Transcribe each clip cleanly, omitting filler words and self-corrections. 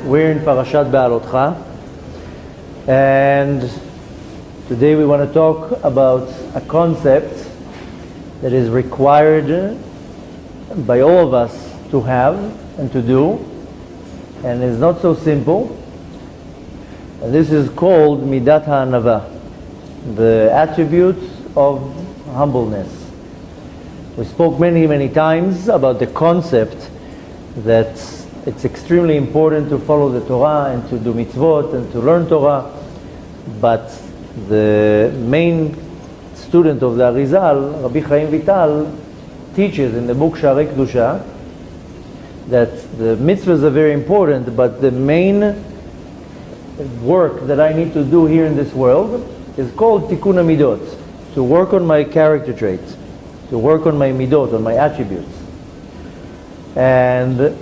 We're in Parashat Behaalotecha, and today we want to talk about a concept that is required by all of us to have and to do, and is not so simple. And this is called midot Anava, the attribute of humbleness. We spoke many times about the concept that it's extremely important to follow the Torah and to do mitzvot and to learn Torah, but the main student of the Arizal, Rabbi Chaim Vital, teaches in the book Sha'arei Kedusha that the mitzvahs are very important, but the main work that I need to do here in this world is called tikkun midot, to work on my character traits, to work on my midot, on my attributes. And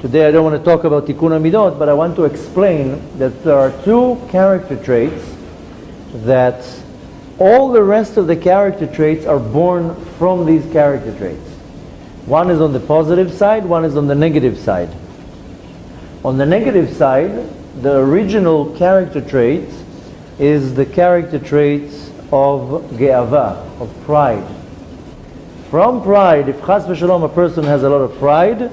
today I don't want to talk about tikkun midot, but I want to explain that there are two character traits that all the rest of the character traits are born from these character traits. One is on the positive side, one is on the negative side. On the negative side, the original character trait is the character trait of ge'ava, of pride. From pride, if chas v'shalom a person has a lot of pride,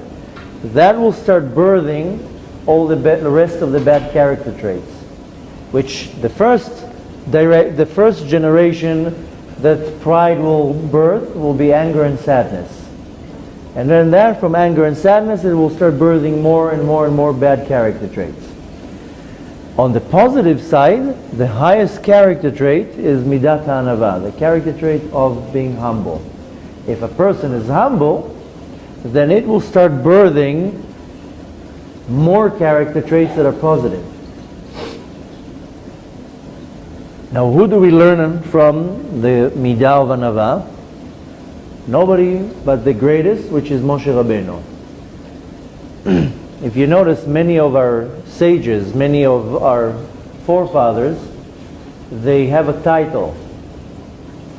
that will start birthing all the rest of the bad character traits, which the first generation that pride will birth will be anger and sadness. And then that, from anger and sadness, it will start birthing more and more bad character traits. On the positive side, the highest character trait is midot Anava, the character trait of being humble. If a person is humble, then it will start birthing more character traits that are positive. Now, who do we learn from the midah of Anava? Nobody but the greatest, which is Moshe Rabbeinu. If you notice, many of our sages, many of our forefathers, they have a title.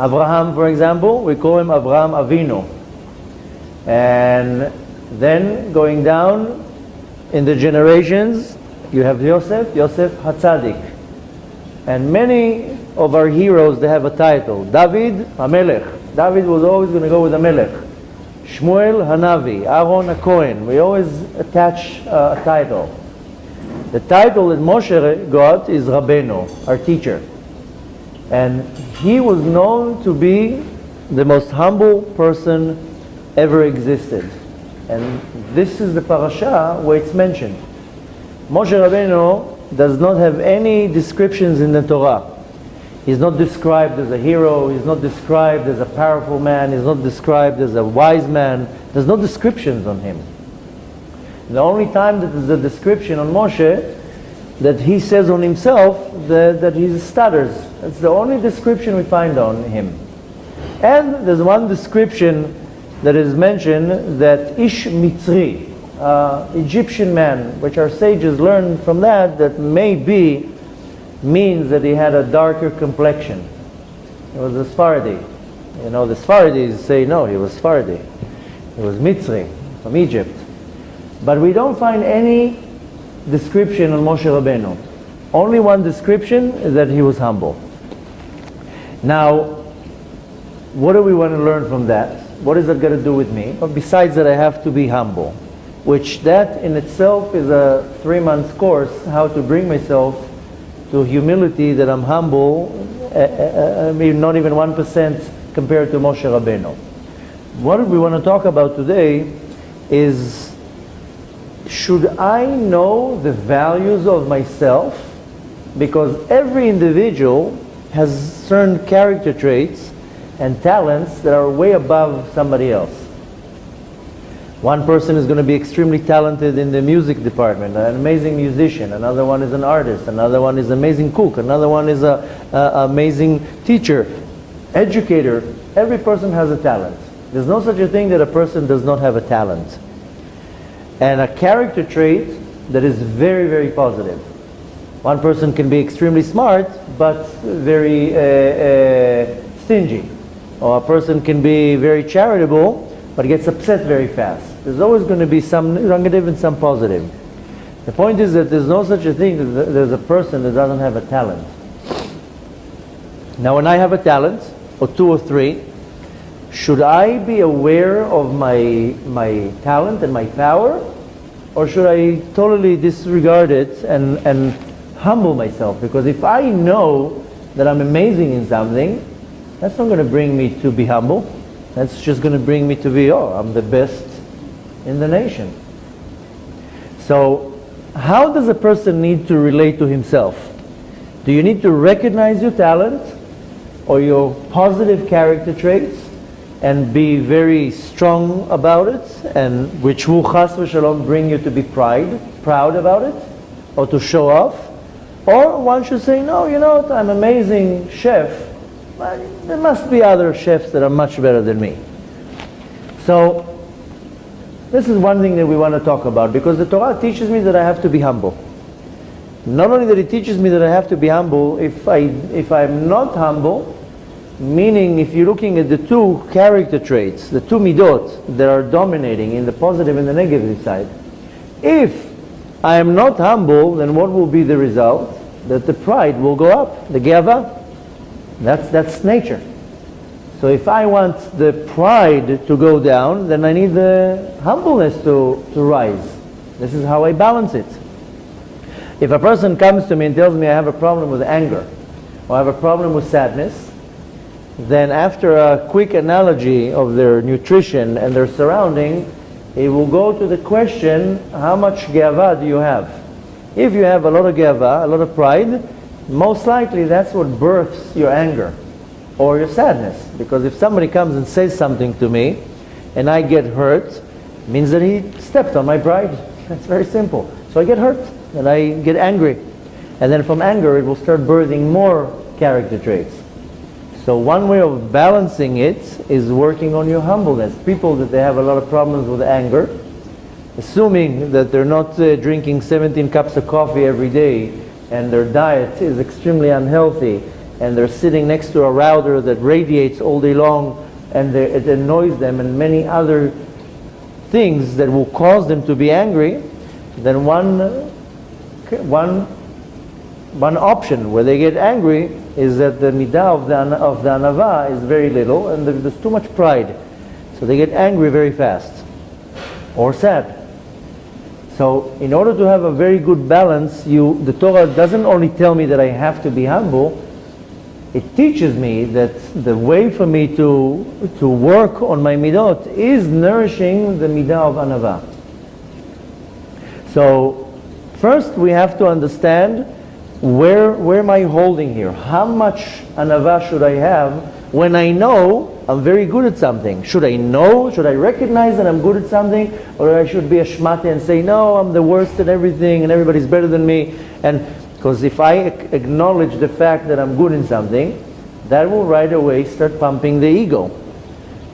Abraham, for example, we call him Avraham Avinu. And then going down in the generations, you have Yosef HaTzadik. And many of our heroes, they have a title. David HaMelech. David was always going to go with the Melech. Shmuel Hanavi, Aaron HaKohen. We always attach a title. The title that Moshe got is Rabbeinu, our teacher. And he was known to be the most humble person ever existed. And this is the parasha where it's mentioned. Moshe Rabbeinu does not have any descriptions in the Torah. He's not described as a hero, he's not described as a powerful man, he's not described as a wise man. There's no descriptions on him. The only time that there's a description on Moshe, that he says on himself that he stutters. That's the only description we find on him. And there's one description that is mentioned, that Ish Mitzri, Egyptian man, which our sages learned from that maybe means that he had a darker complexion. He was a Sephardi. You know, the Sfardis say no, he was Sephardi. He was Mitzri, from Egypt. But we don't find any description on Moshe Rabbeinu. Only one description is that he was humble. Now, what do we want to learn from that? What is that got to do with me? But besides that, I have to be humble, which that in itself is a 3-month course, how to bring myself to humility, that I'm humble, I mean, not even 1% compared to Moshe Rabbeinu. What we want to talk about today is, should I know the values of myself? Because every individual has certain character traits and talents that are way above somebody else. One person is going to be extremely talented in the music department, an amazing musician. Another one is an artist. Another one is an amazing cook. Another one is an amazing teacher, educator. Every person has a talent. There's no such a thing that a person does not have a talent. And a character trait that is very positive. One person can be extremely smart, but very stingy. Or a person can be very charitable, but gets upset very fast. There's always going to be some negative and some positive. The point is that there's no such a thing that there's a person that doesn't have a talent. Now when I have a talent, or two or three, should I be aware of my talent and my power? Or should I totally disregard it and humble myself? Because if I know that I'm amazing in something, that's not going to bring me to be humble. That's just going to bring me to be, I'm the best in the nation. So, how does a person need to relate to himself? Do you need to recognize your talent or your positive character traits and be very strong about it, and which will chas v'shalom bring you to be proud about it, or to show off? Or one should say, no, you know what, I'm an amazing chef, but there must be other chefs that are much better than me. So, this is one thing that we want to talk about, because the Torah teaches me that I have to be humble. Not only that it teaches me that I have to be humble, if I'm not humble, meaning if you're looking at the two character traits, the two midot that are dominating in the positive and the negative side, if I am not humble, then what will be the result? That the pride will go up, the geava. That's nature. So if I want the pride to go down, then I need the humbleness to rise. This is how I balance it. If a person comes to me and tells me I have a problem with anger, or I have a problem with sadness, then after a quick analogy of their nutrition and their surrounding, it will go to the question, how much geava do you have? If you have a lot of geava, a lot of pride, most likely that's what births your anger or your sadness. Because if somebody comes and says something to me and I get hurt, it means that he stepped on my pride. That's very simple. So I get hurt and I get angry. And then from anger it will start birthing more character traits. So one way of balancing it is working on your humbleness. People that they have a lot of problems with anger, assuming that they're not drinking 17 cups of coffee every day and their diet is extremely unhealthy and they're sitting next to a router that radiates all day long and it annoys them and many other things that will cause them to be angry, then one option where they get angry is that the midah of the Anava is very little and there's too much pride. So they get angry very fast or sad. So in order to have a very good balance, the Torah doesn't only tell me that I have to be humble, it teaches me that the way for me to work on my midot is nourishing the midah of Anava. So first we have to understand where am I holding here? How much Anava should I have when I know I'm very good at something? Should I recognize that I'm good at something? Or I should be a shmate and say, no, I'm the worst at everything and everybody's better than me? And because if I acknowledge the fact that I'm good in something, that will right away start pumping the ego.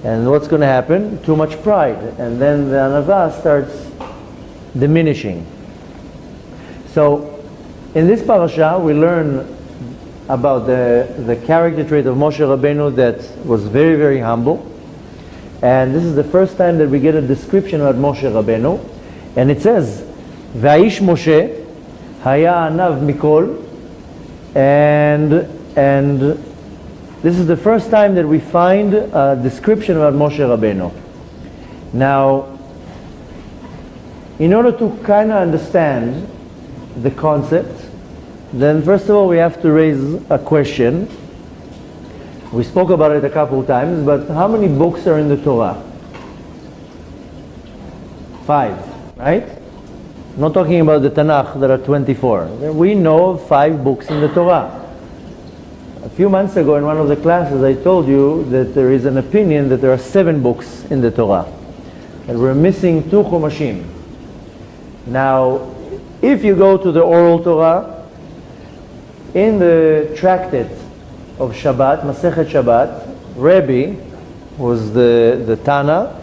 And what's going to happen? Too much pride. And then the Anava starts diminishing. So, in this parasha, we learn about the character trait of Moshe Rabbeinu that was very, very humble. And this is the first time that we get a description about Moshe Rabbeinu. And it says, V'aish Moshe haya anav mikol. And this is the first time that we find a description about Moshe Rabbeinu. Now, in order to kind of understand the concept, then first of all we have to raise a question. We spoke about it a couple of times, but how many books are in the Torah? 5, right? I'm not talking about the Tanakh, there are 24. We know of 5 books in the Torah. A few months ago in one of the classes I told you that there is an opinion that there are 7 books in the Torah. And we're missing 2 Chumashim. Now, if you go to the oral Torah, in the tractate of Shabbat, Masechet Shabbat, Rabbi, who was the Tana,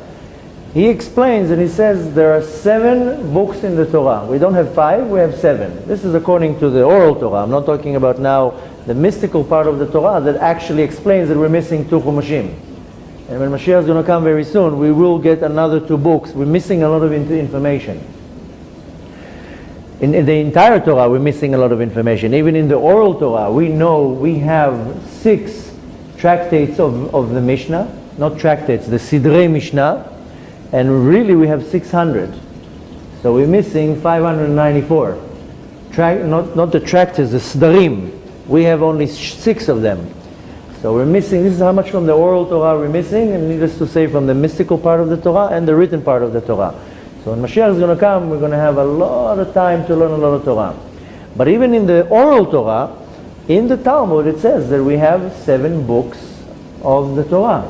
he explains and he says there are 7 books in the Torah. We don't have 5, we have 7. This is according to the oral Torah. I'm not talking about now the mystical part of the Torah that actually explains that we're missing 2 Chumashim. And when Mashiach is going to come very soon, we will get another 2 books. We're missing a lot of information. in the entire Torah, we're missing a lot of information. Even in the oral Torah, we know we have 6 tractates of the Mishnah, not tractates, the Sidrei Mishnah, and really we have 600. So we're missing 594. Not the tractates, the Sdarim. We have only 6 of them. So we're missing, this is how much from the oral Torah we're missing, and needless to say from the mystical part of the Torah and the written part of the Torah. So when Mashiach is going to come, we're going to have a lot of time to learn a lot of Torah. But even in the oral Torah, in the Talmud it says that we have 7 books of the Torah.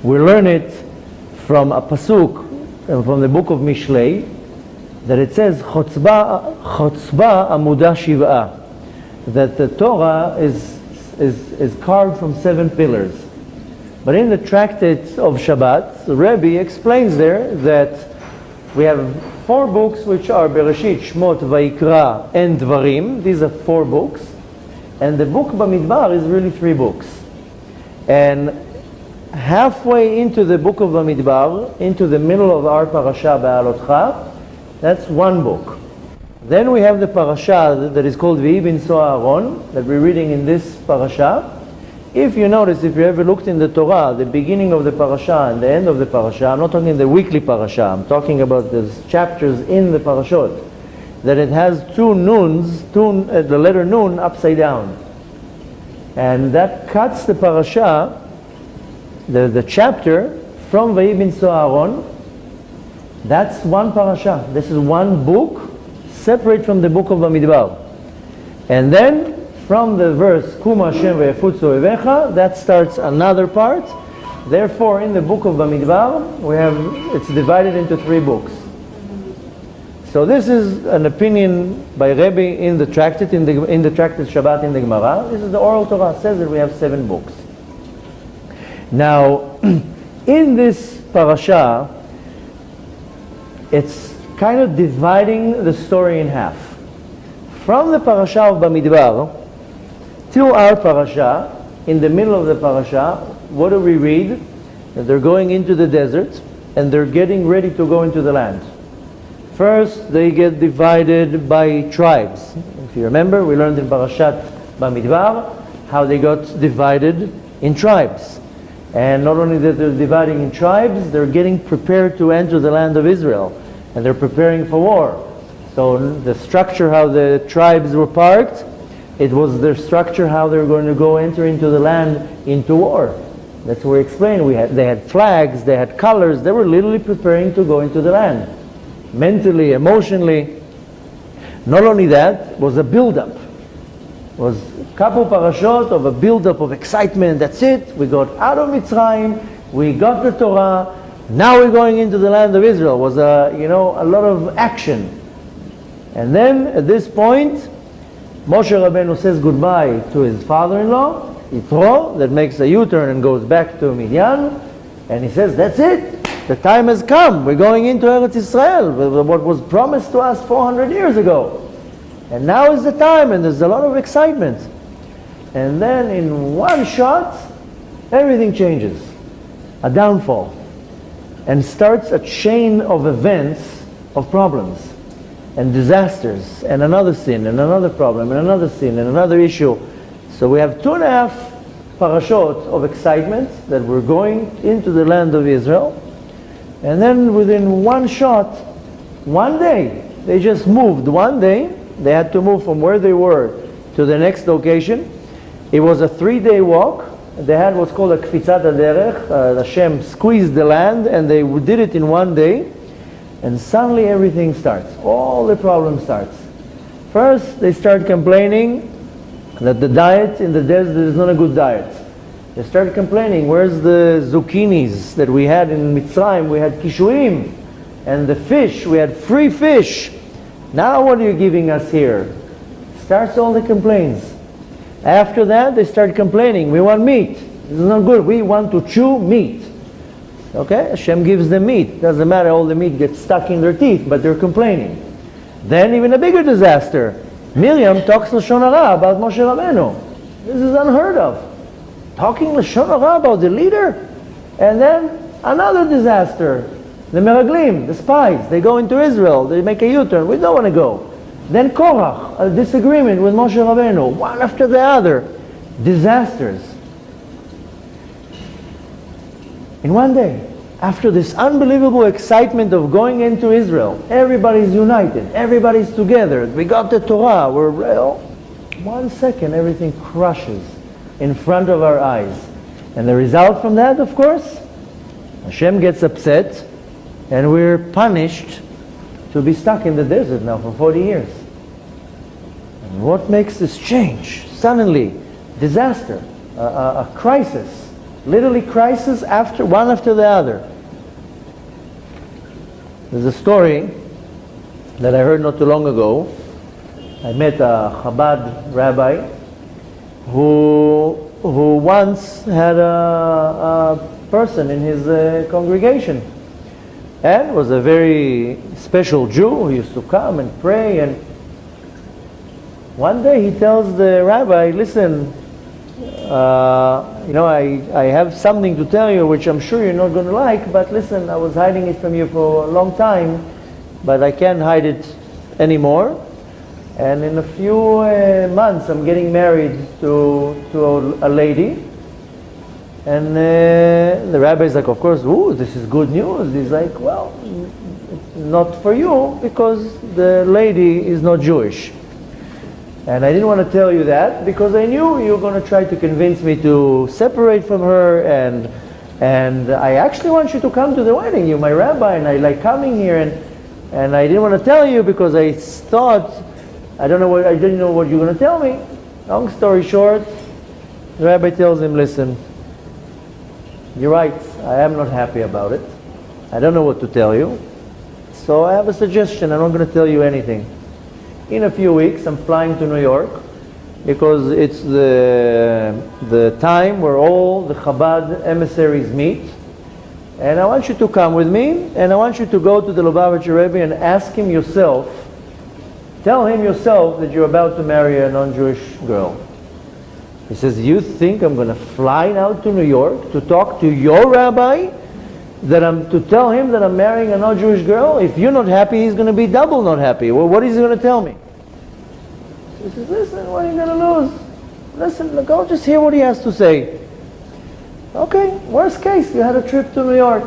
We learn it from a pasuk, from the book of Mishlei, that it says, Chotzba Amuda Shiv'ah, that the Torah is carved from 7 pillars. But in the tractate of Shabbat, the Rebbe explains there that we have 4 books which are Bereshit, Shmot, Vayikra, and Dvarim. These are 4 books. And the book Bamidbar is really 3 books. And halfway into the book of Bamidbar, into the middle of our Parashat Behaalotecha, that's 1 book. Then we have the parasha that is called V'hi b'nso Aaron, that we're reading in this parasha. If you notice, if you ever looked in the Torah, the beginning of the parasha and the end of the parasha, I'm not talking the weekly parasha, I'm talking about the chapters in the parashot, that it has 2 nuns, the letter nun upside down. And that cuts the parasha, the chapter, from V'hi b'nso Aaron. That's 1 parasha. This is 1 book, separate from the book of Bamidbar. And then from the verse Kum Hashem ve'yafutzu ovecha, that starts another part. Therefore, in the book of Bamidbar, it's divided into 3 books. So this is an opinion by Rebbe in the tractate, in the tractate Shabbat in the Gemara. This is the oral Torah. It says that we have 7 books. Now, in this parasha, it's kind of dividing the story in half. From the parasha of Bamidbar to our parasha, in the middle of the parasha, what do we read? That they're going into the desert and they're getting ready to go into the land. First, they get divided by tribes. If you remember, we learned in Parashat Bamidbar how they got divided in tribes. And not only that they're dividing in tribes, they're getting prepared to enter the land of Israel. And they're preparing for war. So the structure how the tribes were parked, it was their structure how they're going to go enter into the land into war. That's what we explained. They had flags, they had colors, they were literally preparing to go into the land. Mentally, emotionally. Not only that, it was a build-up. It was a couple parashot of a build-up of excitement. That's it. We got out of Mitzrayim, we got the Torah, now we're going into the land of Israel. It was a lot of action. And then at this point, Moshe Rabbeinu says goodbye to his father-in-law, Yitro, that makes a U-turn and goes back to Midian. And he says, that's it. The time has come. We're going into Eretz Israel, what was promised to us 400 years ago. And now is the time, and there's a lot of excitement. And then in one shot, everything changes. A downfall. And starts a chain of events of problems and disasters and another sin and another problem and another sin and another issue. So we have 2.5 parashot of excitement that we're going into the land of Israel. And then within one shot, one day, they just moved. One day, they had to move from where they were to the next location. It was a 3-day walk. They had what's called a kfitzat haderech. Hashem squeezed the land and they did it in 1 day. And suddenly everything starts. All the problem starts. First, they start complaining that the diet in the desert is not a good diet. They start complaining, where's the zucchinis that we had in Mitzrayim? We had kishuim. And the fish, we had free fish. Now what are you giving us here? Starts all the complaints. After that, they start complaining, we want meat. This is not good, we want to chew meat. Okay, Hashem gives them meat. Doesn't matter, all the meat gets stuck in their teeth, but they're complaining. Then even a bigger disaster. Miriam talks Lashon Hara about Moshe Rabbeinu. This is unheard of. Talking Lashon Hara about the leader. And then another disaster. The Meraglim, the spies, they go into Israel, they make a U-turn, we don't want to go. Then Korach, a disagreement with Moshe Rabbeinu, one after the other, disasters. In one day, after this unbelievable excitement of going into Israel, everybody's united, everybody's together, we got the Torah, we're 1 second everything crushes in front of our eyes. And the result from that, of course, Hashem gets upset and we're punished to be stuck in the desert now for 40 years. And what makes this change? Suddenly, disaster, a crisis, literally crisis one after the other. There's a story that I heard not too long ago. I met a Chabad rabbi who once had a person in his congregation, and was a very special Jew who used to come and pray. And one day he tells the rabbi, listen, I have something to tell you which I'm sure you're not going to like, but listen, I was hiding it from you for a long time, but I can't hide it anymore. And in a few months I'm getting married to a lady. And the rabbi's like, of course, ooh, this is good news. He's like, well, it's not for you because the lady is not Jewish. And I didn't want to tell you that because I knew you were going to try to convince me to separate from her, and I actually want you to come to the wedding. You're my rabbi and I like coming here, and I didn't want to tell you because I thought, I didn't know what you're going to tell me. Long story short, the rabbi tells him, listen, you're right, I am not happy about it. I don't know what to tell you. So I have a suggestion, I'm not going to tell you anything. In a few weeks I'm flying to New York because it's the time where all the Chabad emissaries meet. And I want you to come with me, and I want you to go to the Lubavitcher Rebbe and ask him yourself, tell him yourself that you're about to marry a non-Jewish girl. He says, you think I'm going to fly now to New York to talk to your rabbi, to tell him that I'm marrying a non-Jewish girl? If you're not happy, he's going to be double not happy. Well, what is he going to tell me? He says, listen, what are you going to lose? Listen, go just hear what he has to say. Okay, worst case, you had a trip to New York.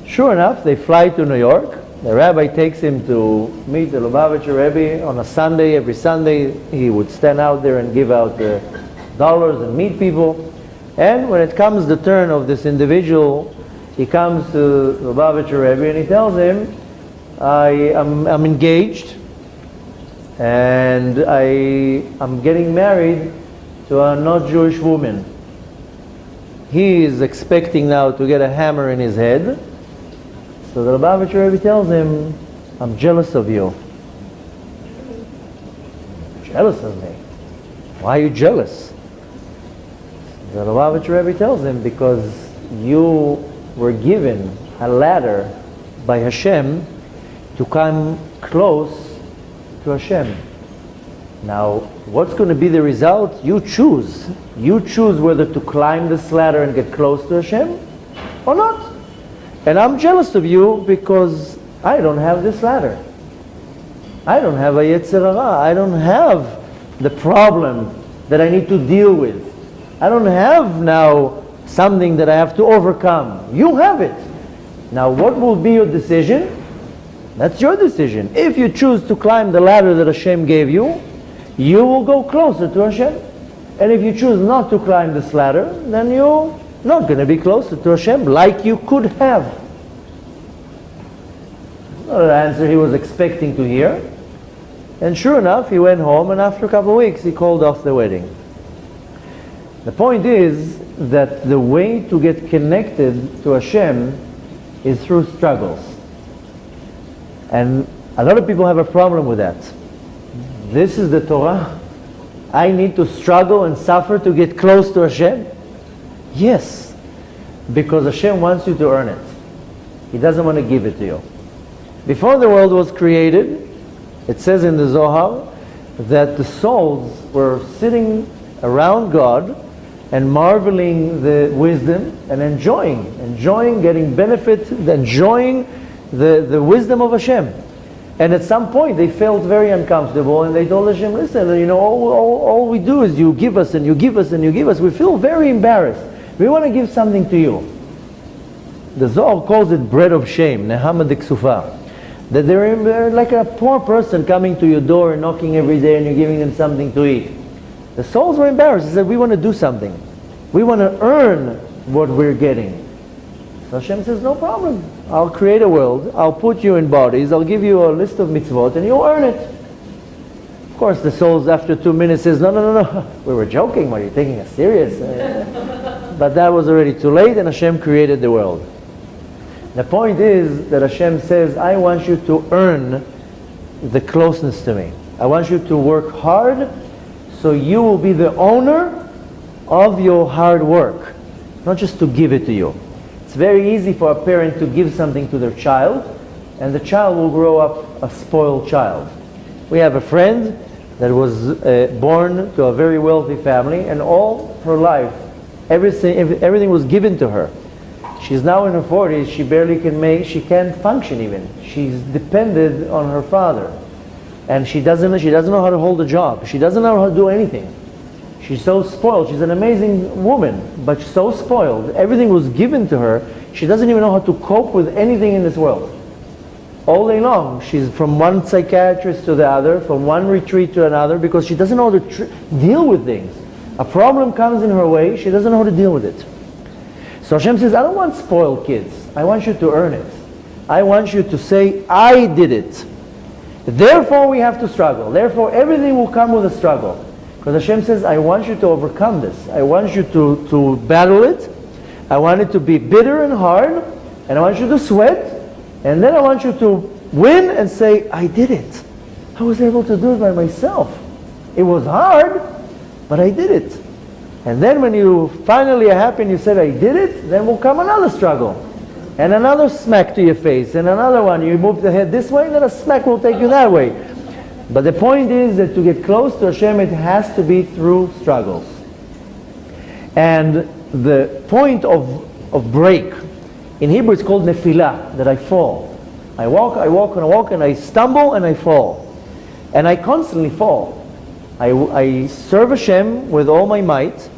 Sure enough, they fly to New York. The rabbi takes him to meet the Lubavitcher Rebbe on a Sunday. Every Sunday, he would stand out there and give out the dollars and meet people. And when it comes the turn of this individual, he comes to Lubavitcher Rebbe and he tells him, I'm engaged and I'm getting married to a not Jewish woman. He is expecting now to get a hammer in his head. So the Lubavitcher Rebbe tells him, I'm jealous of you. Jealous of me? Why are you jealous? The Lubavitcher Rebbe tells him, because you were given a ladder by Hashem to come close to Hashem. Now, what's going to be the result? You choose. You choose whether to climb this ladder and get close to Hashem or not. And I'm jealous of you because I don't have this ladder. I don't have a Yetzer Hara. I don't have the problem that I need to deal with. I don't have now something that I have to overcome. You have it. Now what will be your decision? That's your decision. If you choose to climb the ladder that Hashem gave you, you will go closer to Hashem. And if you choose not to climb this ladder, then you're not going to be closer to Hashem like you could have. Not an answer he was expecting to hear. And sure enough, he went home, and after a couple of weeks, he called off the wedding. The point is that the way to get connected to Hashem is through struggles. And a lot of people have a problem with that. This is the Torah. I need to struggle and suffer to get close to Hashem? Yes, because Hashem wants you to earn it. He doesn't want to give it to you. Before the world was created, it says in the Zohar that the souls were sitting around God and marveling the wisdom and enjoying, getting benefit, enjoying the wisdom of Hashem. And at some point they felt very uncomfortable and they told Hashem, listen, all we do is you give us and you give us and you give us. We feel very embarrassed. We want to give something to you. The Zohar calls it bread of shame, nehama deksufa. That they're like a poor person coming to your door and knocking every day and you're giving them something to eat. The souls were embarrassed. They said, we want to do something. We want to earn what we're getting. So Hashem says, no problem. I'll create a world. I'll put you in bodies. I'll give you a list of mitzvot and you'll earn it. Of course, the souls after 2 minutes says, no. We were joking. Why are you taking us serious? But that was already too late and Hashem created the world. The point is that Hashem says, I want you to earn the closeness to me. I want you to work hard so you will be the owner of your hard work, not just to give it to you. It's very easy for a parent to give something to their child, and the child will grow up a spoiled child. We have a friend that was born to a very wealthy family, and all her life, everything was given to her. She's now in her 40s, she can't function even. She's dependent on her father. And she doesn't know how to hold a job. She doesn't know how to do anything. She's so spoiled. She's an amazing woman, but so spoiled. Everything was given to her. She doesn't even know how to cope with anything in this world. All day long, she's from one psychiatrist to the other, from one retreat to another, because she doesn't know how to deal with things. A problem comes in her way, she doesn't know how to deal with it. So Hashem says, I don't want spoiled kids. I want you to earn it. I want you to say, I did it. Therefore we have to struggle. Therefore everything will come with a struggle. Because Hashem says, I want you to overcome this. I want you to battle it. I want it to be bitter and hard. And I want you to sweat. And then I want you to win and say, I did it. I was able to do it by myself. It was hard, but I did it. And then when you finally are happy and you said, I did it, then will come another struggle. And another smack to your face, and another one. You move the head this way, then a smack will take you that way. But the point is that to get close to Hashem, it has to be through struggles. And the point of break, in Hebrew it's called nefilah, that I fall. I walk, and I stumble and I fall. And I constantly fall. I serve Hashem with all my might,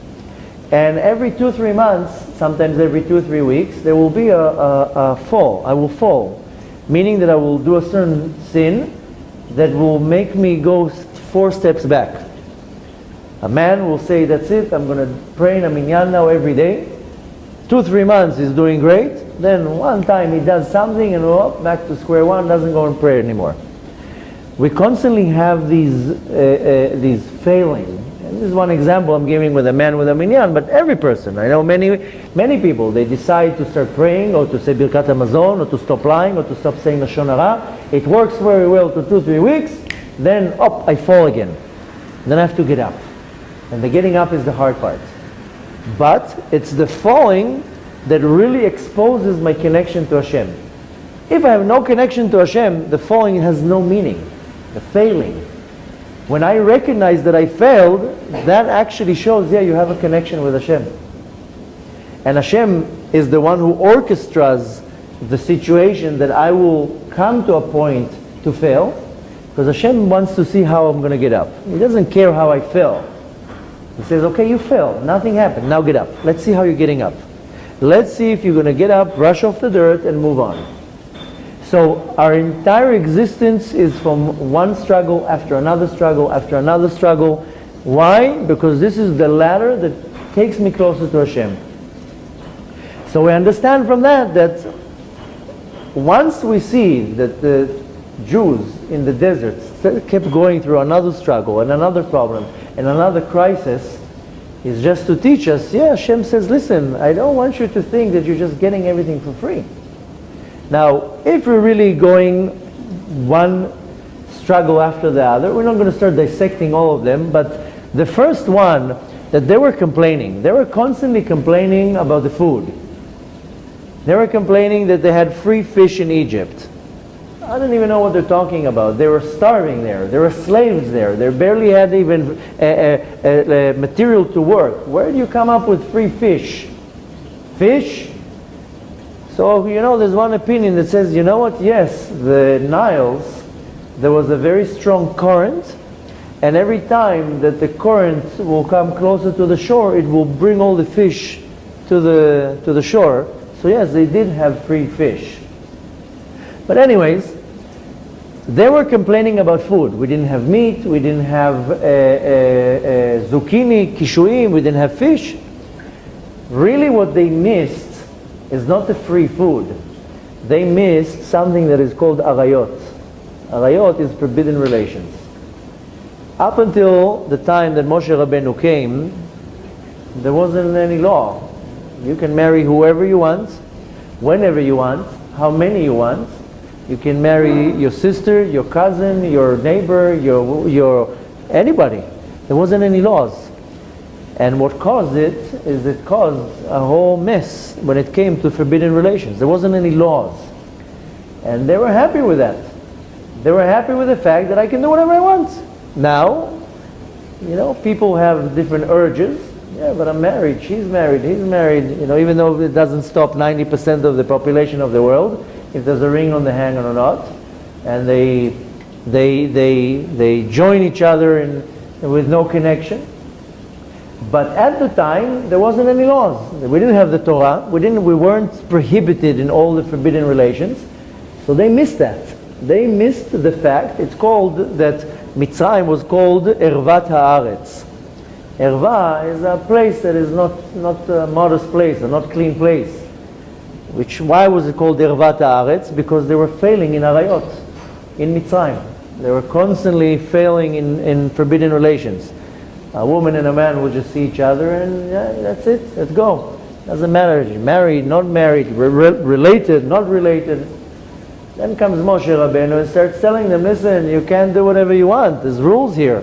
and every 2-3 months, sometimes every 2-3 weeks, there will be a fall. I will fall, meaning that I will do a certain sin that will make me go 4 steps back. A man will say, that's it, I'm going to pray in a minyan now every day. 2-3 months he's doing great, then one time he does something and back to square one, doesn't go and pray anymore. We constantly have these failing. And this is one example I'm giving with a man with a minyan, but every person. I know many people, they decide to start praying or to say Birkat HaMazon or to stop lying or to stop saying Lashon Hara. It works very well for 2-3 weeks, then I fall again. Then I have to get up. And the getting up is the hard part. But it's the falling that really exposes my connection to Hashem. If I have no connection to Hashem, the falling has no meaning. The failing. When I recognize that I failed, that actually shows, you have a connection with Hashem. And Hashem is the one who orchestrates the situation that I will come to a point to fail, because Hashem wants to see how I'm going to get up. He doesn't care how I fell. He says, okay, you fell, nothing happened, now get up. Let's see how you're getting up. Let's see if you're going to get up, brush off the dirt, and move on. So our entire existence is from one struggle after another struggle after another struggle. Why? Because this is the ladder that takes me closer to Hashem. So we understand from that once we see that the Jews in the desert kept going through another struggle and another problem and another crisis, is just to teach us, Hashem says, listen, I don't want you to think that you're just getting everything for free. Now, if we're really going one struggle after the other, we're not going to start dissecting all of them, but the first one, that they were complaining. They were constantly complaining about the food. They were complaining that they had free fish in Egypt. I don't even know what they're talking about. They were starving there. There were slaves there. They barely had even material to work. Where do you come up with free fish? Fish? So, there's one opinion that says, you know what, yes, the Niles, there was a very strong current, and every time that the current will come closer to the shore, it will bring all the fish to the shore. So yes, they did have free fish. But anyways, they were complaining about food. We didn't have meat, we didn't have zucchini, kishuim, we didn't have fish. Really what they missed is not the free food. They missed something that is called arayot. Arayot is forbidden relations. Up until the time that Moshe Rabbeinu came, there wasn't any law. You can marry whoever you want, whenever you want, how many you want. You can marry your sister, your cousin, your neighbor, your anybody. There wasn't any laws. And what caused it is it caused a whole mess when it came to forbidden relations. There wasn't any laws. And they were happy with that. They were happy with the fact that I can do whatever I want. Now, people have different urges. Yeah, but I'm married, she's married, he's married. Even though it doesn't stop 90% of the population of the world, if there's a ring on the hand or not, and they join each other with no connection. But at the time, there wasn't any laws. We didn't have the Torah. We weren't prohibited in all the forbidden relations. So they missed that. They missed the fact, it's called that Mitzrayim was called Ervat Haaretz. Erva is a place that is not a modest place, a not clean place. Why was it called Ervat Haaretz? Because they were failing in Arayot, in Mitzrayim. They were constantly failing in forbidden relations. A woman and a man would just see each other and that's it, let's go. Doesn't matter, married, not married, related, not related. Then comes Moshe Rabbeinu and starts telling them, listen, you can't do whatever you want, there's rules here.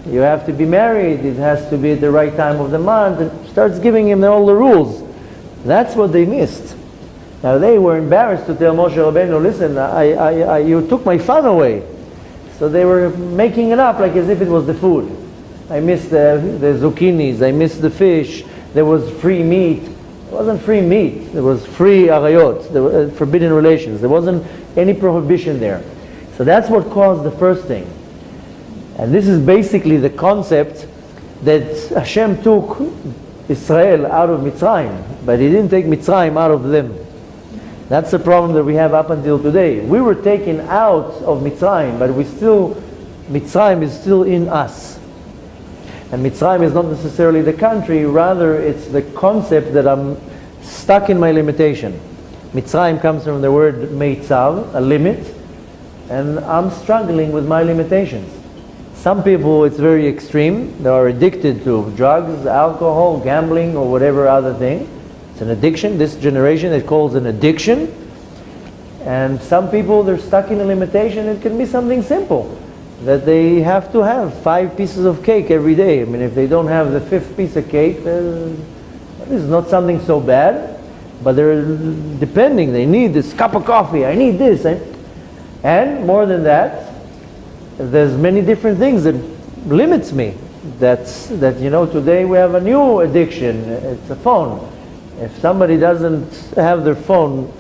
You have to be married, it has to be at the right time of the month, and starts giving him all the rules. That's what they missed. Now they were embarrassed to tell Moshe Rabbeinu, listen, you took my fun away. So they were making it up like as if it was the food. I missed the zucchinis, I missed the fish, there was free meat. It wasn't free meat, there was free arayot, there were forbidden relations. There wasn't any prohibition there. So that's what caused the first thing. And this is basically the concept that Hashem took Israel out of Mitzrayim, but He didn't take Mitzrayim out of them. That's the problem that we have up until today. We were taken out of Mitzrayim, but Mitzrayim is still in us. And Mitzrayim is not necessarily the country, rather it's the concept that I'm stuck in my limitation. Mitzrayim comes from the word meitzav, a limit, and I'm struggling with my limitations. Some people, it's very extreme. They are addicted to drugs, alcohol, gambling, or whatever other thing. It's an addiction. This generation, it calls an addiction. And some people, they're stuck in a limitation. It can be something simple, that they have to have 5 pieces of cake every day. I mean, if they don't have the 5th piece of cake, this is not something so bad. But they're depending. They need this cup of coffee. I need this. And more than that, there's many different things that limits me. That today we have a new addiction. It's a phone. If somebody doesn't have their phone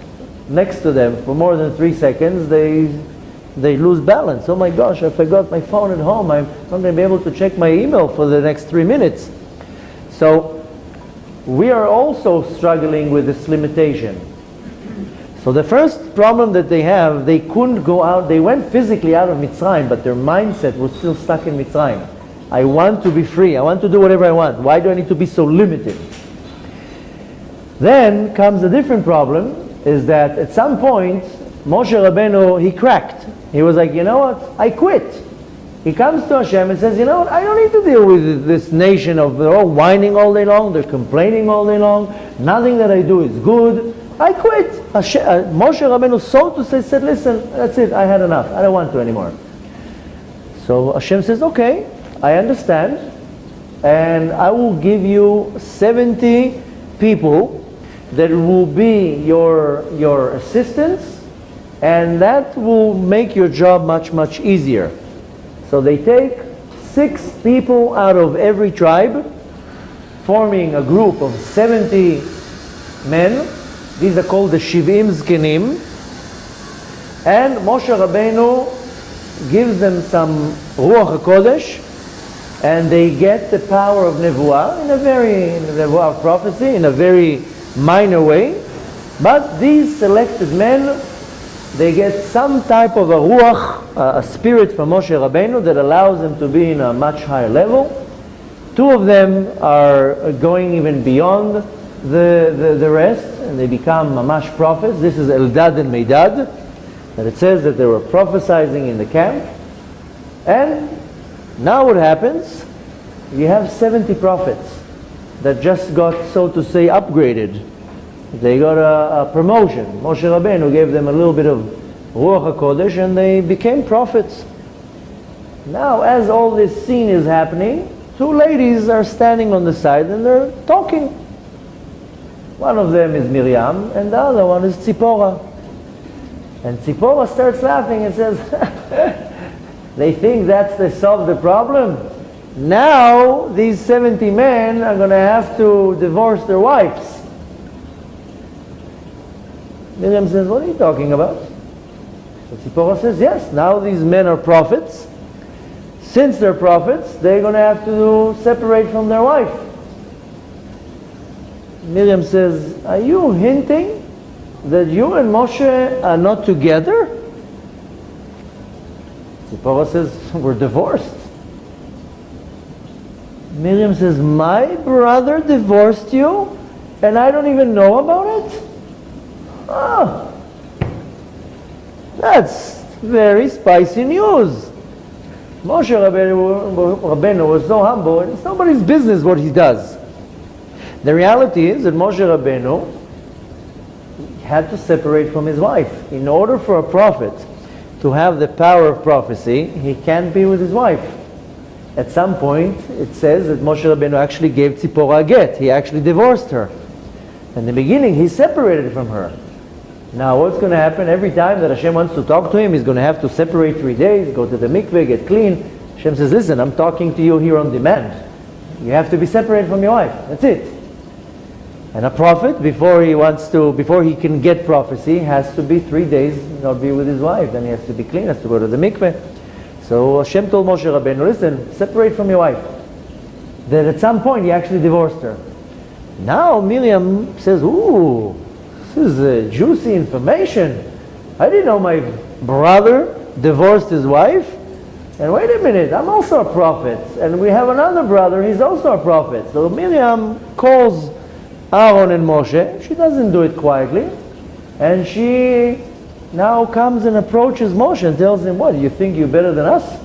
next to them for more than 3 seconds, they lose balance. Oh my gosh, I forgot my phone at home. I'm not going to be able to check my email for the next 3 minutes. So we are also struggling with this limitation. So the first problem that they have, they couldn't go out. They went physically out of Mitzrayim, but their mindset was still stuck in Mitzrayim. I want to be free. I want to do whatever I want. Why do I need to be so limited? Then comes a different problem, is that at some point, Moshe Rabbeinu, he cracked. He was like, you know what? I quit. He comes to Hashem and says, you know what? I don't need to deal with this nation of they're all whining all day long, they're complaining all day long, nothing that I do is good. I quit. Moshe Rabbeinu, so to say, said, listen, that's it, I had enough. I don't want to anymore. So Hashem says, okay, I understand, and I will give you 70 people that will be your assistants, and that will make your job much, much easier. So they take 6 people out of every tribe, forming a group of 70 men. These are called the Shiv'im Zkenim. And Moshe Rabbeinu gives them some Ruach HaKodesh, and they get the power of Nevuah, Nevuah of prophecy, in a very minor way. But these selected men, they get some type of a Ruach, a spirit from Moshe Rabbeinu that allows them to be in a much higher level. 2 of them are going even beyond the rest, and they become mamash prophets. This is Eldad and Medad, that it says that they were prophesying in the camp. And now what happens? You have 70 prophets that just got, so to say, upgraded. They got a promotion. Moshe Rabbeinu gave them a little bit of Ruach HaKodesh, and they became prophets. Now, as all this scene is happening, 2 ladies are standing on the side and they're talking. One of them is Miriam, and the other one is Tzipora. And Tzipora starts laughing and says, they think they solved the problem. Now, these 70 men are going to have to divorce their wives. Miriam says, what are you talking about? So Tzipora says, yes, now these men are prophets. Since they're prophets, they're going to have to separate from their wife. Miriam says, are you hinting that you and Moshe are not together? Tzipora says, we're divorced. Miriam says, my brother divorced you and I don't even know about it? Oh, that's very spicy news. Moshe Rabbeinu was so humble, it's nobody's business what he does. The reality is that Moshe Rabbeinu had to separate from his wife. In order for a prophet to have the power of prophecy, he can't be with his wife. At some point, it says that Moshe Rabbeinu actually gave Tzipora a get. He actually divorced her. In the beginning, he separated from her. Now, what's going to happen? Every time that Hashem wants to talk to him, he's going to have to separate 3 days, go to the mikveh, get clean. Hashem says, listen, I'm talking to you here on demand. You have to be separated from your wife. That's it. And a prophet, before he can get prophecy, has to be 3 days not be with his wife. Then he has to be clean, has to go to the mikveh. So Hashem told Moshe Rabbeinu, listen, separate from your wife. Then at some point he actually divorced her. Now Miriam says, ooh, this is juicy information. I didn't know my brother divorced his wife. And wait a minute, I'm also a prophet. And we have another brother, he's also a prophet. So Miriam calls Aaron and Moshe. She doesn't do it quietly. And she now comes and approaches Moshe and tells him, what, you think you're better than us?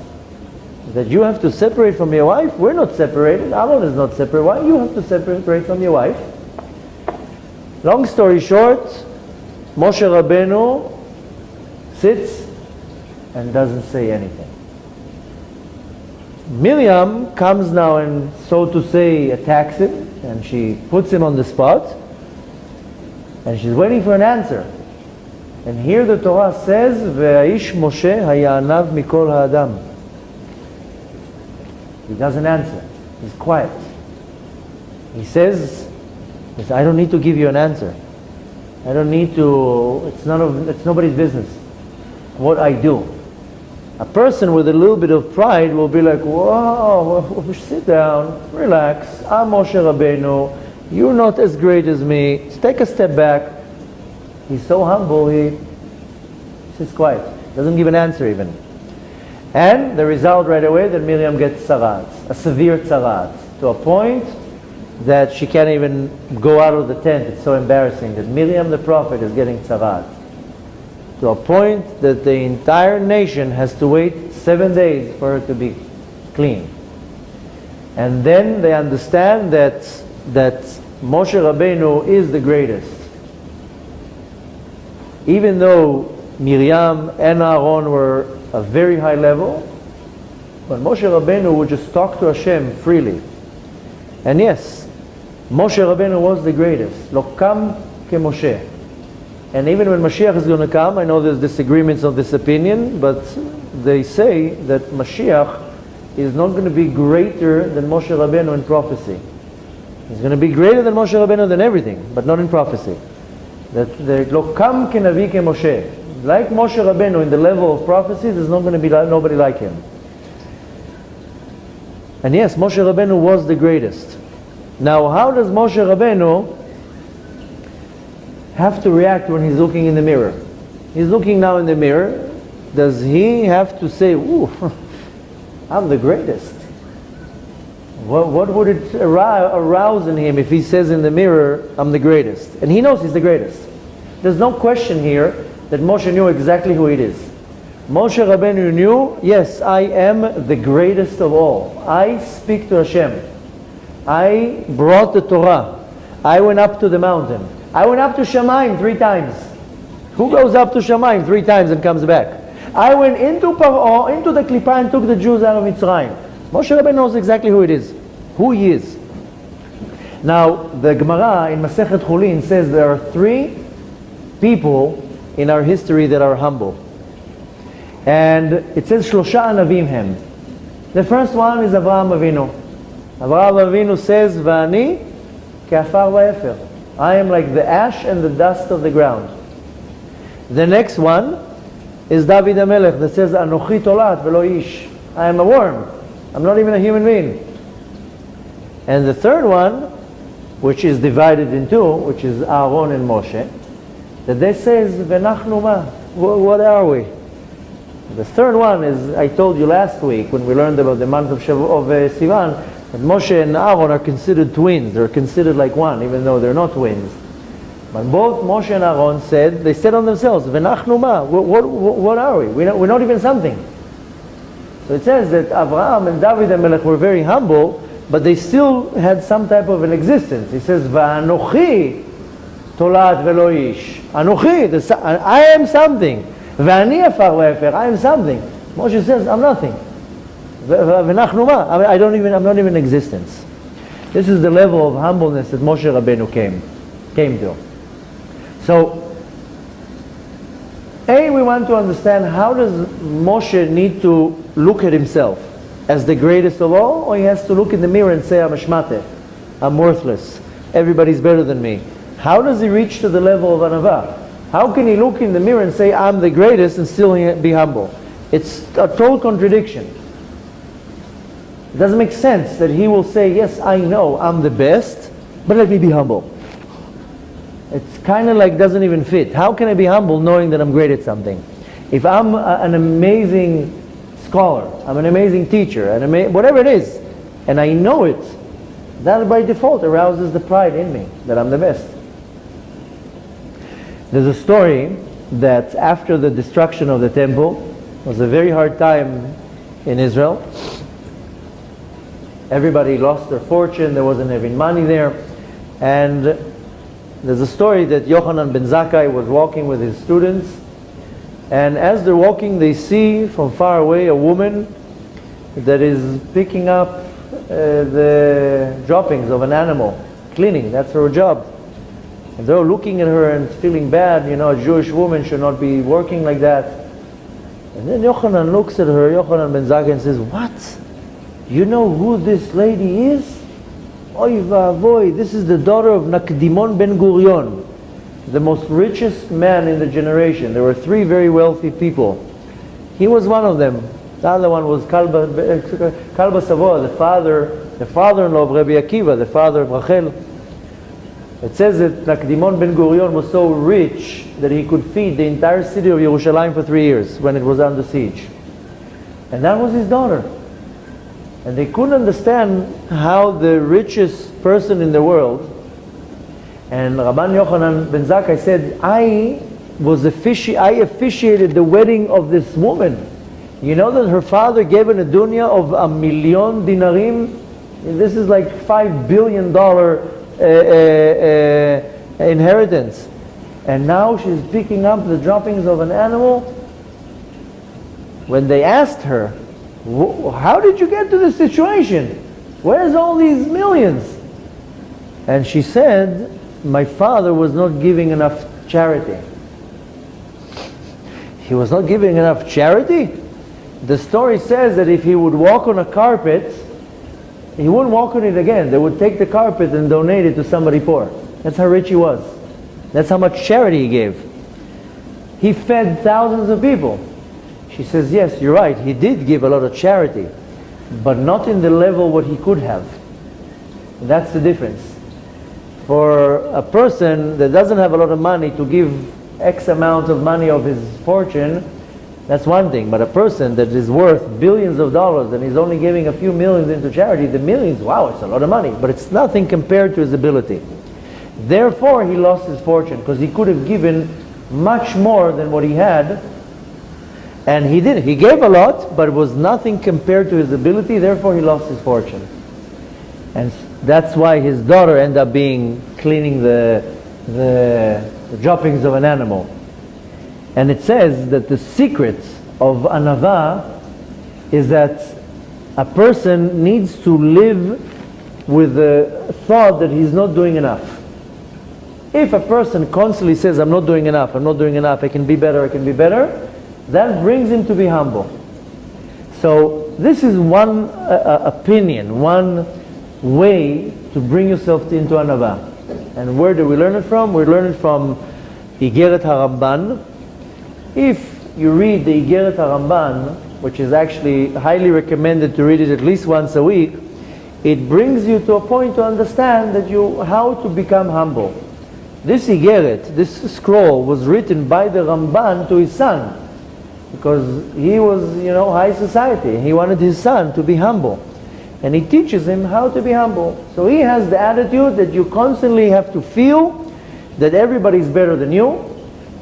That you have to separate from your wife? We're not separated. Aaron is not separate. Why you have to separate from your wife? Long story short, Moshe Rabbeinu sits and doesn't say anything. Miriam comes now and, so to say, attacks him, and she puts him on the spot, and she's waiting for an answer. And here the Torah says, "Ve'aish Moshe hayanav mikol ha'adam." He doesn't answer. He's quiet. He says, I don't need to give you an answer. I don't need to, it's nobody's business what I do. A person with a little bit of pride will be like, whoa, sit down, relax, I'm Moshe Rabbeinu, you're not as great as me, let's take a step back. He's so humble, he sits quiet, doesn't give an answer even. And the result right away that Miriam gets tzarat, a severe tzarat, to a point that she can't even go out of the tent. It's so embarrassing that Miriam the prophet is getting tzarat. To a point that the entire nation has to wait 7 days for her to be clean. And then they understand that Moshe Rabbeinu is the greatest. Even though Miriam and Aaron were a very high level, but Moshe Rabbeinu would just talk to Hashem freely. And yes, Moshe Rabbeinu was the greatest. Lo kam ke Moshe. And even when Mashiach is going to come, I know there's disagreements on this opinion, but they say that Mashiach is not going to be greater than Moshe Rabbeinu in prophecy. He's going to be greater than Moshe Rabbeinu than everything, but not in prophecy. That lo kam kenavi ke Moshe. Like Moshe Rabbeinu in the level of prophecy, there's not going to be nobody like him. And yes, Moshe Rabbeinu was the greatest. Now, how does Moshe Rabbeinu have to react when he's looking in the mirror? He's looking now in the mirror. Does he have to say, ooh, I'm the greatest? What would it arouse in him if he says in the mirror, I'm the greatest? And he knows he's the greatest. There's no question here that Moshe knew exactly who it is. Moshe Rabbeinu knew, yes, I am the greatest of all. I speak to Hashem. I brought the Torah. I went up to the mountain. I went up to Shamayim 3 times. Who goes up to Shamayim 3 times and comes back? I went into Paro, into the Klippa, and took the Jews out of Mitzrayim. Moshe Rabbeinu knows exactly who it is, who he is. Now, the Gemara in Masechet Chulin says there are 3 people in our history that are humble. And it says, Shlosha Anavim hem. The first one is Avraham Avinu. Avraham Avinu says, Va'ani ke'afar va'efer. I am like the ash and the dust of the ground. The next one is David HaMelech that says, Anochi tolat velo ish. I am a worm. I'm not even a human being. And the third one, which is divided in 2, which is Aaron and Moshe, that they says, V'nachnu ma. What are we? The third one is, I told you last week when we learned about the month of Sivan, that Moshe and Aaron are considered twins. They're considered like one, even though they're not twins. But both Moshe and Aaron said, they said on themselves, V'nachnu ma. What are we? We're not even something. So it says that Abraham and David HaMelech were very humble, but they still had some type of an existence. He says, Va'anochi tolat velo ish. Anochi, I am something. V'ani afar v'efer, I am something. Moshe says, I'm nothing. V'nachnu ma, I'm not even in existence. This is the level of humbleness that Moshe Rabbeinu came to. So, we want to understand, how does Moshe need to look at himself? As the greatest of all, or he has to look in the mirror and say, I'm a shmate, I'm worthless, everybody's better than me? How does he reach to the level of Anava? How can he look in the mirror and say, I'm the greatest, and still be humble? It's a total contradiction. It doesn't make sense that he will say, yes, I know I'm the best, but let me be humble. It's kind of like doesn't even fit. How can I be humble knowing that I'm great at something? If I'm an amazing scholar, I'm an amazing teacher, whatever it is, and I know it, that by default arouses the pride in me that I'm the best. There's a story that after the destruction of the temple, it was a very hard time in Israel. Everybody lost their fortune, there wasn't having money there, and there's a story that Yochanan ben Zakkai was walking with his students, and as they're walking, they see from far away a woman that is picking up the droppings of an animal, cleaning, that's her job. And they're looking at her and feeling bad, a Jewish woman should not be working like that. And then Yochanan looks at her, Yochanan ben Zakkai, and says, what? You know who this lady is? Oy va'avoy, this is the daughter of Nakdimon ben Gurion, the most richest man in the generation. There were 3 very wealthy people. He was one of them. The other one was Kalba Savoa, the father-in-law of Rabbi Akiva, the father of Rachel. It says that Nakdimon ben Gurion was so rich that he could feed the entire city of Yerushalayim for 3 years when it was under siege. And that was his daughter. And they couldn't understand how the richest person in the world, and Rabban Yochanan ben Zakkai said, I officiated the wedding of this woman. You know that her father gave an adunya of 1,000,000 dinarim? This is like $5 billion inheritance. And now she's picking up the droppings of an animal. When they asked her, how did you get to this situation? Where's all these millions? And she said, my father was not giving enough charity. He was not giving enough charity? The story says that if he would walk on a carpet, he wouldn't walk on it again. They would take the carpet and donate it to somebody poor. That's how rich he was. That's how much charity he gave. He fed thousands of people. She says, yes, you're right, he did give a lot of charity, but not in the level what he could have. That's the difference. For a person that doesn't have a lot of money to give X amount of money of his fortune, that's one thing. But a person that is worth billions of dollars and is only giving a few millions into charity, the millions, wow, it's a lot of money, but it's nothing compared to his ability. Therefore, he lost his fortune, because he could have given much more than what he had. And he did. He gave a lot, but it was nothing compared to his ability, therefore he lost his fortune. And that's why his daughter ended up being cleaning the droppings of an animal. And it says that the secret of Anava is that a person needs to live with the thought that he's not doing enough. If a person constantly says, I'm not doing enough, I'm not doing enough, I can be better, I can be better, that brings him to be humble. So this is one opinion, one way to bring yourself into Anava. And where do we learn it from? We learn it from Igeret HaRamban. If you read the Igeret HaRamban, which is actually highly recommended to read it at least once a week, it brings you to a point to understand that how to become humble. This Igeret, this scroll, was written by the Ramban to his son, because he was, high society. He wanted his son to be humble. And he teaches him how to be humble. So he has the attitude that you constantly have to feel that everybody's better than you,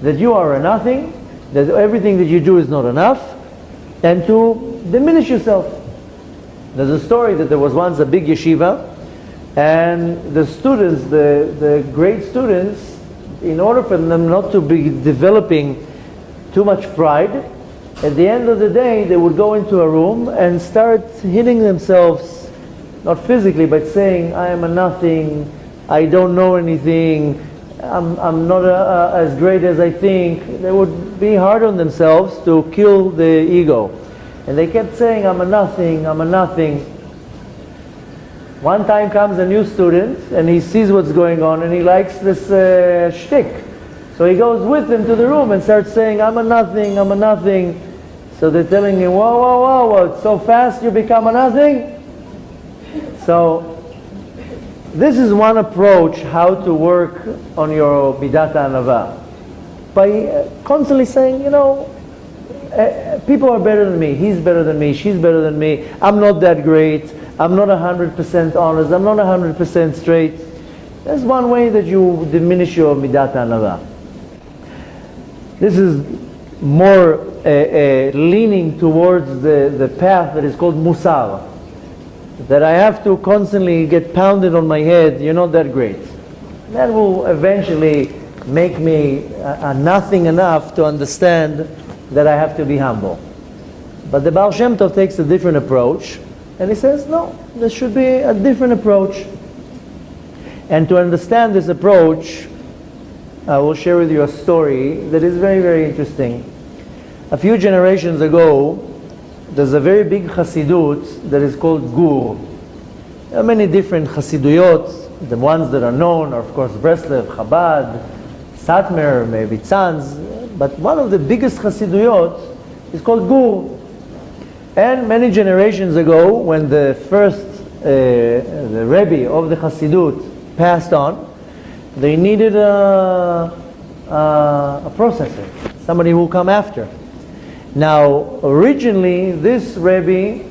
that you are a nothing, that everything that you do is not enough, and to diminish yourself. There's a story that there was once a big yeshiva, and the students, the great students, in order for them not to be developing too much pride, at the end of the day they would go into a room and start hitting themselves, not physically, but saying, I am a nothing, I don't know anything, I'm not as great as I think. They would be hard on themselves to kill the ego. And they kept saying, I'm a nothing, I'm a nothing. One time comes a new student and he sees what's going on and he likes this shtick. So he goes with them to the room and starts saying, I'm a nothing, I'm a nothing. So they're telling him, whoa, whoa, whoa, so fast you become a nothing? So this is one approach how to work on your midot Anava. By constantly saying, people are better than me, he's better than me, she's better than me, I'm not that great, I'm not 100% honest, I'm not 100% straight. That's one way that you diminish your midot Anava. This is more leaning towards the path that is called musar. That I have to constantly get pounded on my head, you're not that great. That will eventually make me nothing enough to understand that I have to be humble. But the Baal Shem Tov takes a different approach, and he says, no, there should be a different approach. And to understand this approach, I will share with you a story that is very, very interesting. A few generations ago, there's a very big Chassidut that is called Gur. There are many different Chassiduyot. The ones that are known are, of course, Breslev, Chabad, Satmar, maybe Tzanz. But one of the biggest Chassiduyot is called Gur. And many generations ago, when the first the Rebbe of the Chassidut passed on, they needed a processor, somebody who will come after. Now, originally, this Rebbe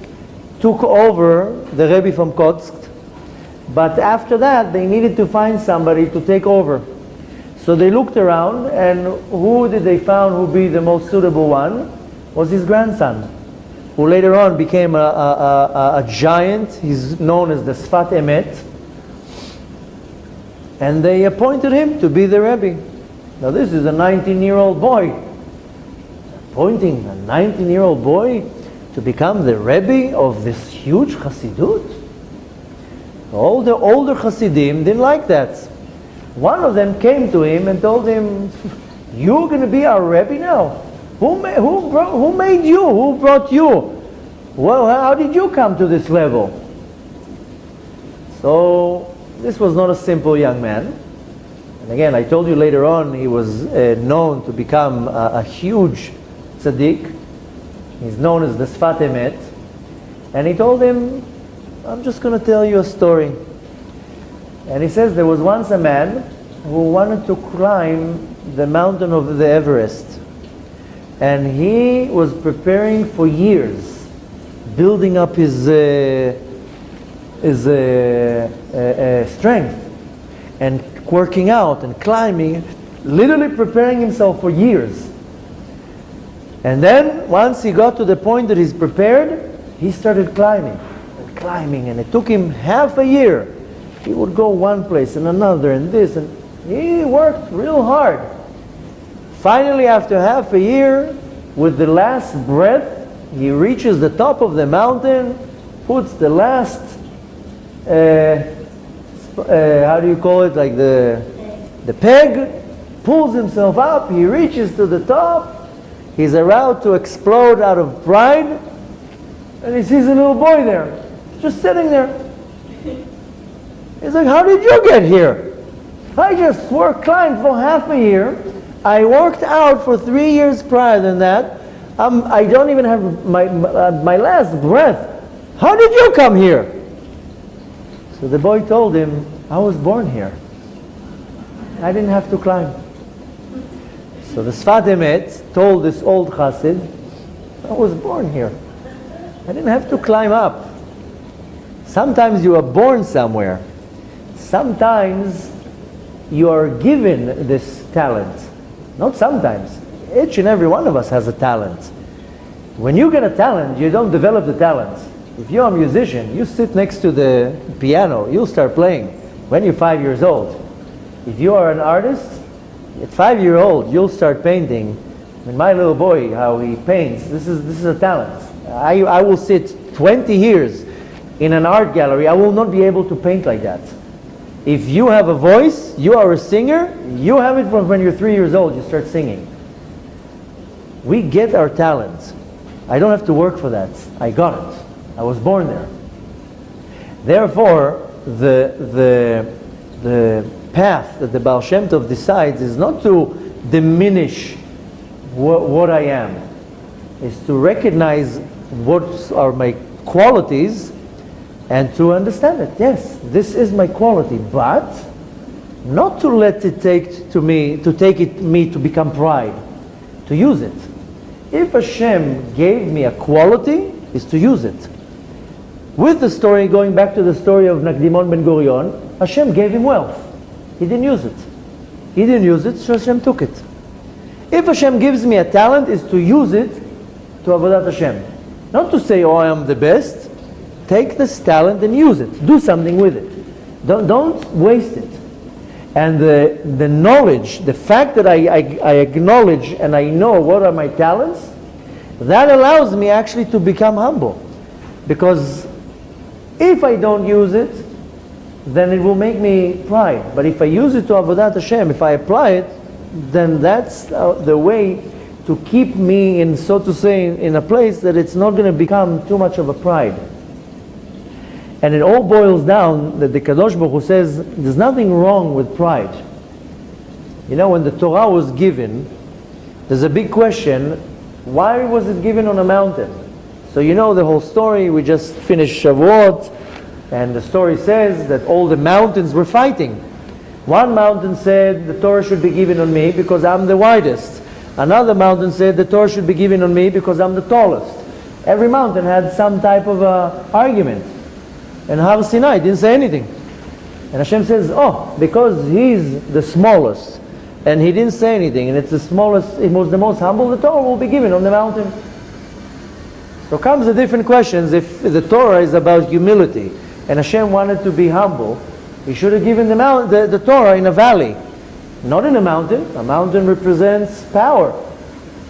took over the Rebbe from Kotsk, but after that, they needed to find somebody to take over. So they looked around, and who did they find who would be the most suitable one? Was his grandson, who later on became a giant. He's known as the Sfat Emet. And they appointed him to be the Rebbe. Now this is a 19-year-old boy. Appointing a 19-year-old boy to become the Rebbe of this huge Chassidut? All the older Chassidim didn't like that. One of them came to him and told him, you're going to be our Rebbe now? Who made you? Who brought you? Well, how did you come to this level? So this was not a simple young man. And again, I told you later on, he was known to become a huge tzaddik. He's known as the Sfat Emet. And he told him, I'm just going to tell you a story. And he says there was once a man who wanted to climb the mountain of the Everest. And he was preparing for years, building up his strength and working out and climbing, literally preparing himself for years. And then once he got to the point that he's prepared, he started climbing and climbing, and it took him half a year. He would go one place and another and this, and he worked real hard. Finally, after half a year, with the last breath, he reaches the top of the mountain, puts the last how do you call it, like the peg, pulls himself up, he reaches to the top, he's about to explode out of pride, and he sees a little boy there, just sitting there. He's like, how did you get here? I just climbed for half a year, I worked out for 3 years prior than that, I don't even have my last breath. How did you come here? So the boy told him, I was born here. I didn't have to climb. So the Sfat Emet told this old chassid, I was born here. I didn't have to climb up. Sometimes you are born somewhere. Sometimes you are given this talent. Not sometimes. Each and every one of us has a talent. When you get a talent, you don't develop the talent. If you're a musician, you sit next to the piano, you'll start playing when you're 5 years old. If you are an artist, at 5 years old, you'll start painting. I mean, my little boy, how he paints, this is a talent. I will sit 20 years in an art gallery, I will not be able to paint like that. If you have a voice, you are a singer, you have it from when you're 3 years old, you start singing. We get our talents. I don't have to work for that. I got it. I was born there. Therefore, the path that the Baal Shem Tov decides is not to diminish what I am. Is to recognize what are my qualities and to understand it. Yes, this is my quality, but not to let it take me to become pride, to use it. If Hashem gave me a quality, is to use it. With the story, going back to the story of Nakdimon ben Gurion, Hashem gave him wealth. He didn't use it. He didn't use it, so Hashem took it. If Hashem gives me a talent, is to use it to Avodat Hashem. Not to say, oh, I am the best. Take this talent and use it. Do something with it. Don't waste it. And the knowledge, the fact that I acknowledge and I know what are my talents, that allows me actually to become humble. Because if I don't use it, then it will make me pride. But if I use it to Avodat Hashem, if I apply it, then that's the way to keep me in, so to say, in a place that it's not going to become too much of a pride. And it all boils down that the Kadosh Baruch Hu says there's nothing wrong with pride. You know, when the Torah was given, there's a big question, why was it given on a mountain? So you know the whole story, we just finished Shavuot, and the story says that all the mountains were fighting. One mountain said the Torah should be given on me because I'm the widest. Another mountain said the Torah should be given on me because I'm the tallest. Every mountain had some type of argument. And Har Sinai didn't say anything. And Hashem says, oh, because he's the smallest, and he didn't say anything, and it's the smallest, it was the most humble, the Torah will be given on the mountain. So comes the different questions. If the Torah is about humility, and Hashem wanted to be humble, he should have given the Torah in a valley, not in a mountain. A mountain represents power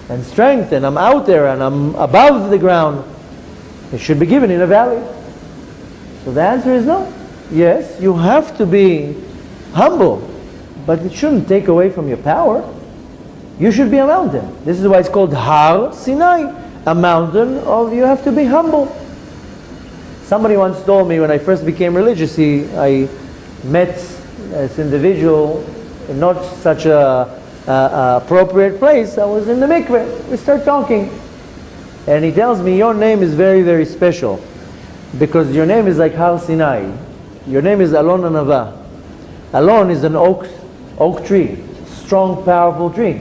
and strength, and I'm out there, and I'm above the ground. It should be given in a valley. So the answer is no. Yes, you have to be humble, but it shouldn't take away from your power. You should be a mountain. This is why it's called Har Sinai, a mountain of you have to be humble. Somebody once told me when I first became religious, I met this individual in not such a appropriate place. I was in the mikveh. We start talking. And he tells me, your name is very, very special. Because your name is like Har Sinai. Your name is Alon Anava. Alon is an oak tree. Strong, powerful tree.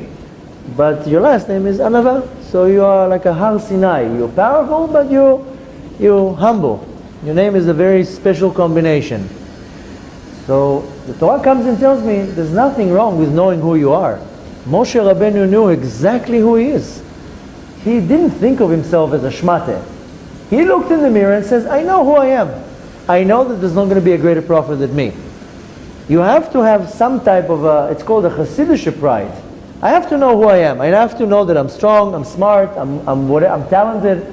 But your last name is Anava. So you are like a Har Sinai. You're powerful, but you're humble. Your name is a very special combination. So the Torah comes and tells me there's nothing wrong with knowing who you are. Moshe Rabbeinu knew exactly who he is. He didn't think of himself as a shmate. He looked in the mirror and says, I know who I am. I know that there's not going to be a greater prophet than me. You have to have some type of it's called a Hasidic pride. I have to know who I am. I have to know that I'm strong, I'm smart, I'm talented.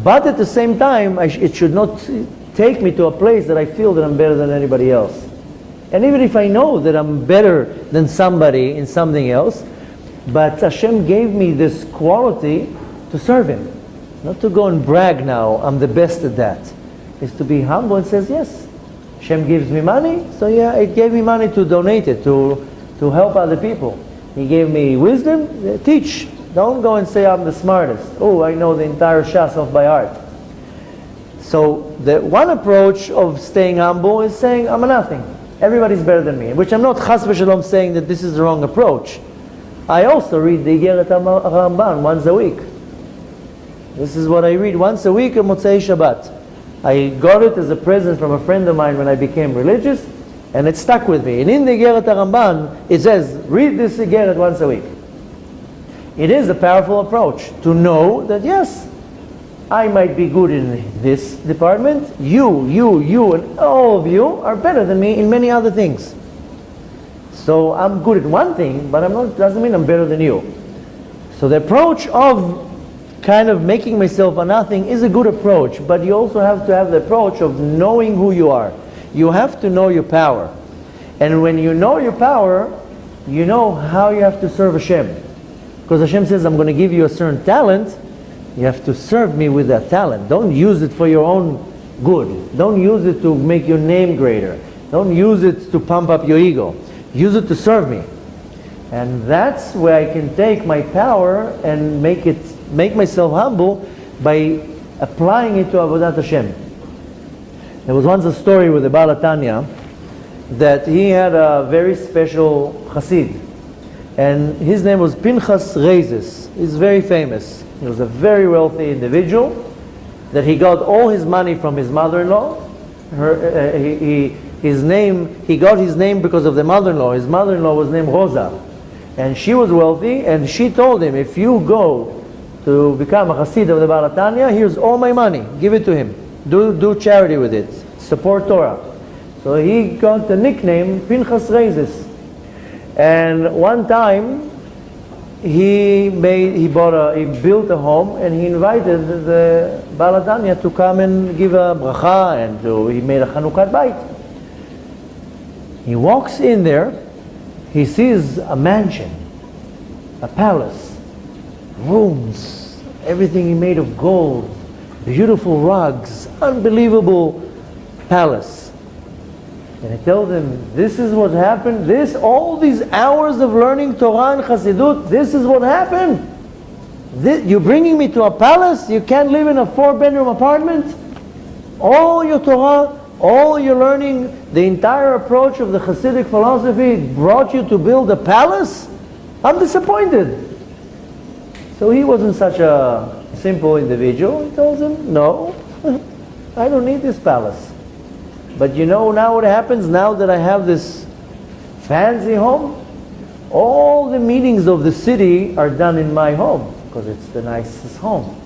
But at the same time, it should not take me to a place that I feel that I'm better than anybody else. And even if I know that I'm better than somebody in something else, but Hashem gave me this quality to serve Him. Not to go and brag now, I'm the best at that. It's to be humble and says, yes, Hashem gives me money, so yeah, it gave me money to donate it, to help other people. He gave me wisdom, teach. Don't go and say I'm the smartest. Oh, I know the entire Shas off by heart. So the one approach of staying humble is saying I'm a nothing. Everybody's better than me. Which I'm not chas v'shalom saying that this is the wrong approach. I also read the Igeret Ramban once a week. This is what I read once a week on Motzei Shabbat. I got it as a present from a friend of mine when I became religious, and it stuck with me. And in the Igeret Ramban, it says, read this Igeret once a week. It is a powerful approach to know that yes, I might be good in this department. You, and all of you are better than me in many other things. So I'm good at one thing, but doesn't mean I'm better than you. So the approach of kind of making myself a nothing is a good approach, but you also have to have the approach of knowing who you are. You have to know your power. And when you know your power, you know how you have to serve Hashem. Because Hashem says, I'm going to give you a certain talent, you have to serve me with that talent. Don't use it for your own good. Don't use it to make your name greater. Don't use it to pump up your ego. Use it to serve me. And that's where I can take my power and make myself humble by applying it to Avodat Hashem. There was once a story with the Baal Tanya that he had a very special chassid. And his name was Pinchas Reizes. He's very famous. He was a very wealthy individual that he got all his money from his mother-in-law. He got his name because of the mother-in-law. His mother-in-law was named Rosa. And she was wealthy, and she told him, if you go to become a chassid of the Baal Tanya, here's all my money. Give it to him. Do charity with it. Support Torah. So he got the nickname Pinchas Reizes. And one time, he built a home, and he invited the Baal Tanya to come and give a bracha, and he made a Chanukat Bait. He walks in there, he sees a mansion, a palace, rooms, everything made of gold, beautiful rugs, unbelievable palace. And I told him, this is what happened, all these hours of learning Torah and Chassidut, this is what happened. You're bringing me to a palace, you can't live in a 4-bedroom apartment? All your Torah, all your learning, the entire approach of the Hasidic philosophy brought you to build a palace? I'm disappointed. So he wasn't such a simple individual. He told him, no, I don't need this palace. But you know now what happens now that I have this fancy home? All the meetings of the city are done in my home because it's the nicest home.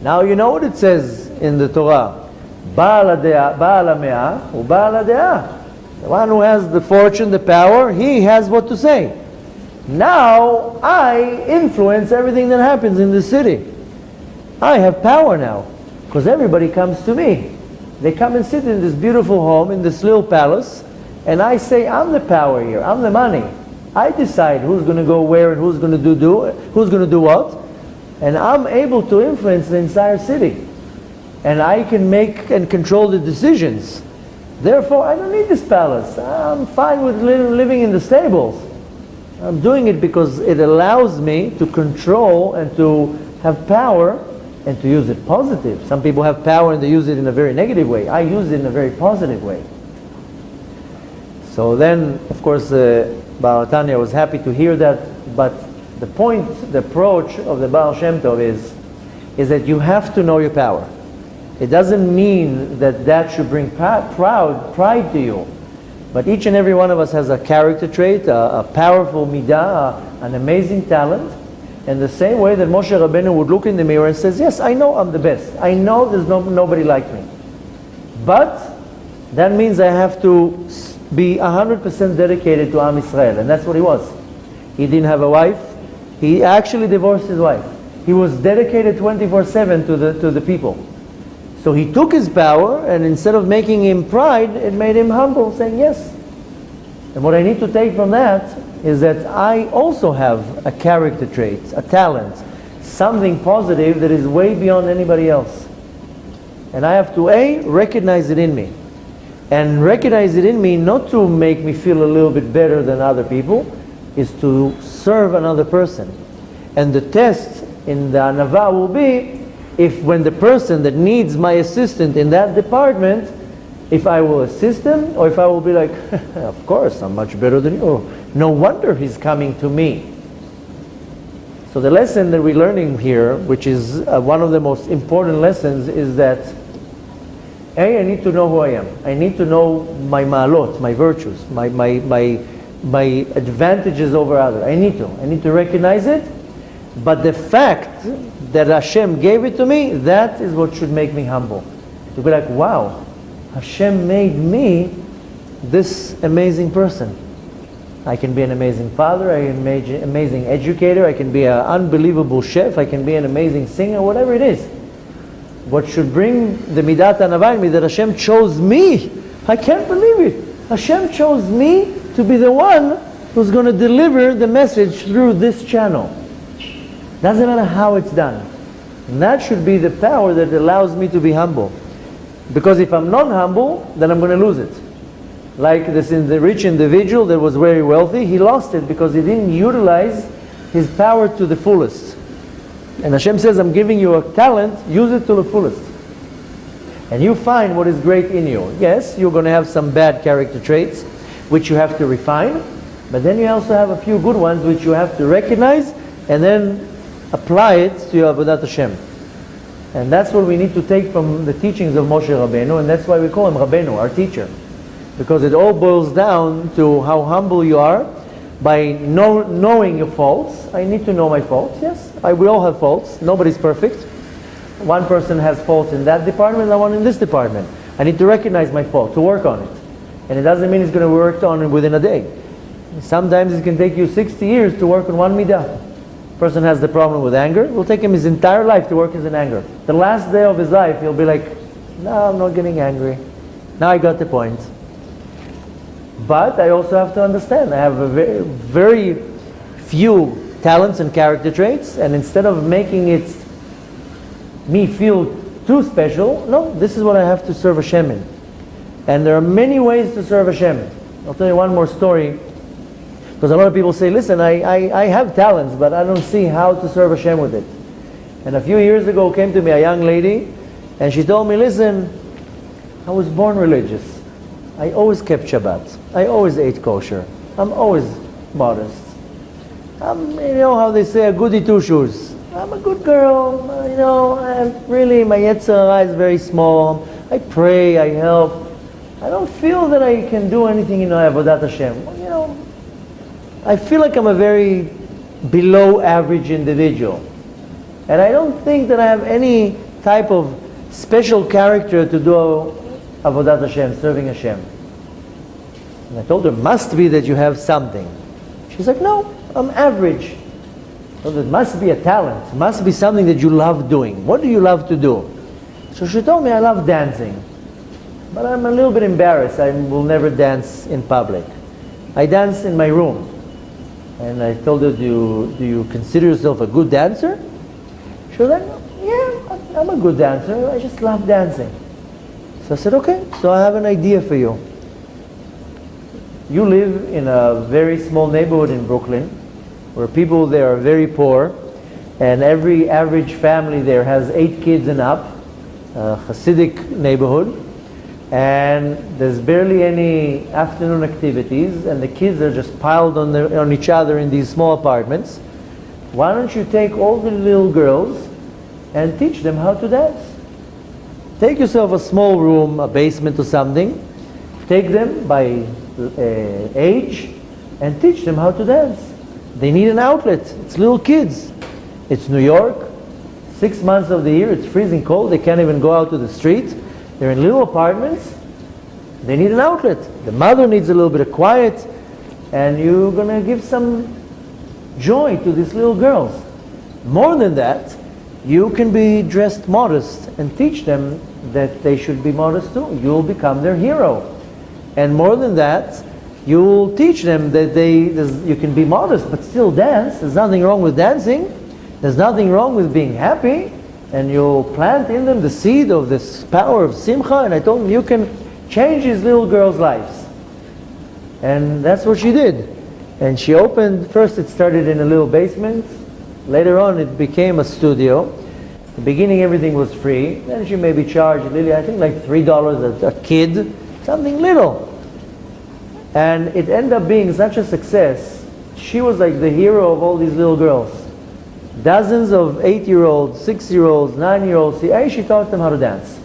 Now you know what it says in the Torah. Ba'al ha'me'ah u'ba'al ha'de'ah. The one who has the fortune, the power, he has what to say. Now I influence everything that happens in the city. I have power now because everybody comes to me. They come and sit in this beautiful home, in this little palace, and I say, I'm the power here, I'm the money. I decide who's going to go where and who's going to who's going to do what, and I'm able to influence the entire city, and I can make and control the decisions. Therefore, I don't need this palace. I'm fine with living in the stables. I'm doing it because it allows me to control and to have power and to use it positive. Some people have power and they use it in a very negative way. I use it in a very positive way. So then, of course, Baal Tanya was happy to hear that, but the point, the approach of the Baal Shem Tov is that you have to know your power. It doesn't mean that should bring pride to you. But each and every one of us has a character trait, a powerful midah, an amazing talent. In the same way that Moshe Rabbeinu would look in the mirror and says, yes, I know I'm the best. I know there's nobody like me. But that means I have to be 100% dedicated to Am Yisrael. And that's what he was. He didn't have a wife. He actually divorced his wife. He was dedicated 24/7 to the people. So he took his power, and instead of making him pride, it made him humble, saying yes. And what I need to take from that is that I also have a character trait, a talent, something positive that is way beyond anybody else. And I have to recognize it in me. And recognize it in me not to make me feel a little bit better than other people, is to serve another person. And the test in the Anava will be, if when the person that needs my assistant in that department, if I will assist him, or if I will be like, of course, I'm much better than you. Oh, no wonder he's coming to me. So the lesson that we're learning here, which is one of the most important lessons, is that I need to know who I am. I need to know my ma'alot, my virtues, my advantages over others. I need to recognize it. But the fact that Hashem gave it to me, that is what should make me humble. To be like, wow, Hashem made me this amazing person. I can be an amazing father, I can be an amazing educator, I can be an unbelievable chef, I can be an amazing singer, whatever it is. What should bring the midat anava in me, that Hashem chose me. I can't believe it. Hashem chose me to be the one who's going to deliver the message through this channel. Doesn't matter how it's done. And that should be the power that allows me to be humble. Because if I'm not humble, then I'm going to lose it. Like this in the rich individual that was very wealthy, he lost it because he didn't utilize his power to the fullest. And Hashem says, I'm giving you a talent, use it to the fullest. And you find what is great in you. Yes, you're going to have some bad character traits, which you have to refine, but then you also have a few good ones which you have to recognize and then apply it to your Avodat Hashem. And that's what we need to take from the teachings of Moshe Rabbeinu, and that's why we call him Rabbeinu, our teacher. Because it all boils down to how humble you are by knowing your faults. I need to know my faults, yes. We all have faults. Nobody's perfect. One person has faults in that department and one in this department. I need to recognize my fault, to work on it. And it doesn't mean it's going to be worked on within a day. Sometimes it can take you 60 years to work on one midah. Person has the problem with anger, it will take him his entire life to work his anger. The last day of his life, he'll be like, no, I'm not getting angry. Now I got the point. But I also have to understand, I have a very, very few talents and character traits, and instead of making it me feel too special, no, this is what I have to serve Hashem in. And there are many ways to serve Hashem. I'll tell you one more story. Because a lot of people say, listen, I have talents, but I don't see how to serve Hashem with it. And a few years ago came to me a young lady, and she told me, listen, I was born religious. I always kept Shabbat. I always ate kosher. I'm always modest. I'm, you know how they say, a goody two shoes. I'm a good girl, you know, my Yetzer Hara is very small. I pray, I help. I don't feel that I can do anything in Avodat Hashem. Well, you know, I feel like I'm a very below average individual. And I don't think that I have any type of special character to do Avodat Hashem, serving Hashem. And I told her, must be that you have something. She's like, no, I'm average. So there must be a talent, must be something that you love doing. What do you love to do? So she told me, I love dancing. But I'm a little bit embarrassed. I will never dance in public. I dance in my room. And I told her, do you consider yourself a good dancer? She was like, yeah, I'm a good dancer. I just love dancing. So I said, okay, so I have an idea for you. You live in a very small neighborhood in Brooklyn, where people there are very poor, and every average family there has 8 kids and up, a Hasidic neighborhood, and there's barely any afternoon activities, and the kids are just piled on each other in these small apartments. Why don't you take all the little girls and teach them how to dance? Take yourself a small room, a basement or something, take them by age and teach them how to dance. They need an outlet. It's little kids. It's New York, 6 months of the year, it's freezing cold, they can't even go out to the street. They're in little apartments. They need an outlet. The mother needs a little bit of quiet, and you're going to give some joy to these little girls. More than that, you can be dressed modest and teach them that they should be modest too. You'll become their hero. And more than that, you'll teach them that you can be modest but still dance. There's nothing wrong with dancing. There's nothing wrong with being happy. And you'll plant in them the seed of this power of simcha. And I told them, you can change these little girls' lives. And that's what she did. And she opened, first it started in a little basement. Later on it became a studio. In the beginning everything was free. Then she maybe charged Lily, I think like $3 a kid. Something little. And it ended up being such a success. She was like the hero of all these little girls. Dozens of 8-year-olds, 6-year-olds, 9-year-olds, she taught them how to dance.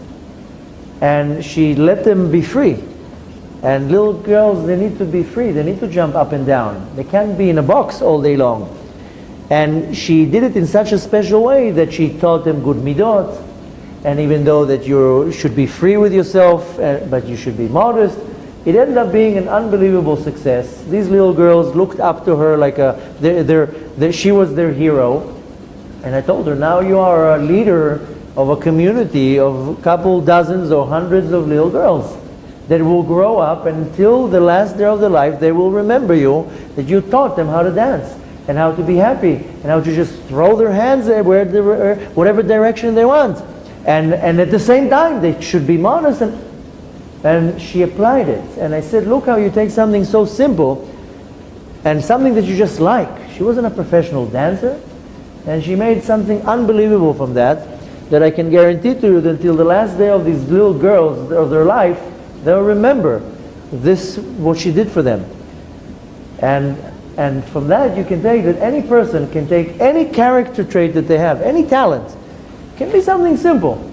And she let them be free. And little girls, they need to be free. They need to jump up and down. They can't be in a box all day long. And she did it in such a special way that she taught them good midot. And even though that you should be free with yourself, but you should be modest, it ended up being an unbelievable success. These little girls looked up to her like she was their hero. And I told her, now you are a leader of a community of a couple dozens or hundreds of little girls that will grow up, and until the last day of their life they will remember you, that you taught them how to dance and how to be happy and how to just throw their hands whatever direction they want. And at the same time they should be modest. And she applied it. And I said, look how you take something so simple and something that you just like. She wasn't a professional dancer, and she made something unbelievable from that I can guarantee to you that until the last day of these little girls of their life, they'll remember what she did for them. And from that you can take that any person can take any character trait that they have, any talent. It can be something simple,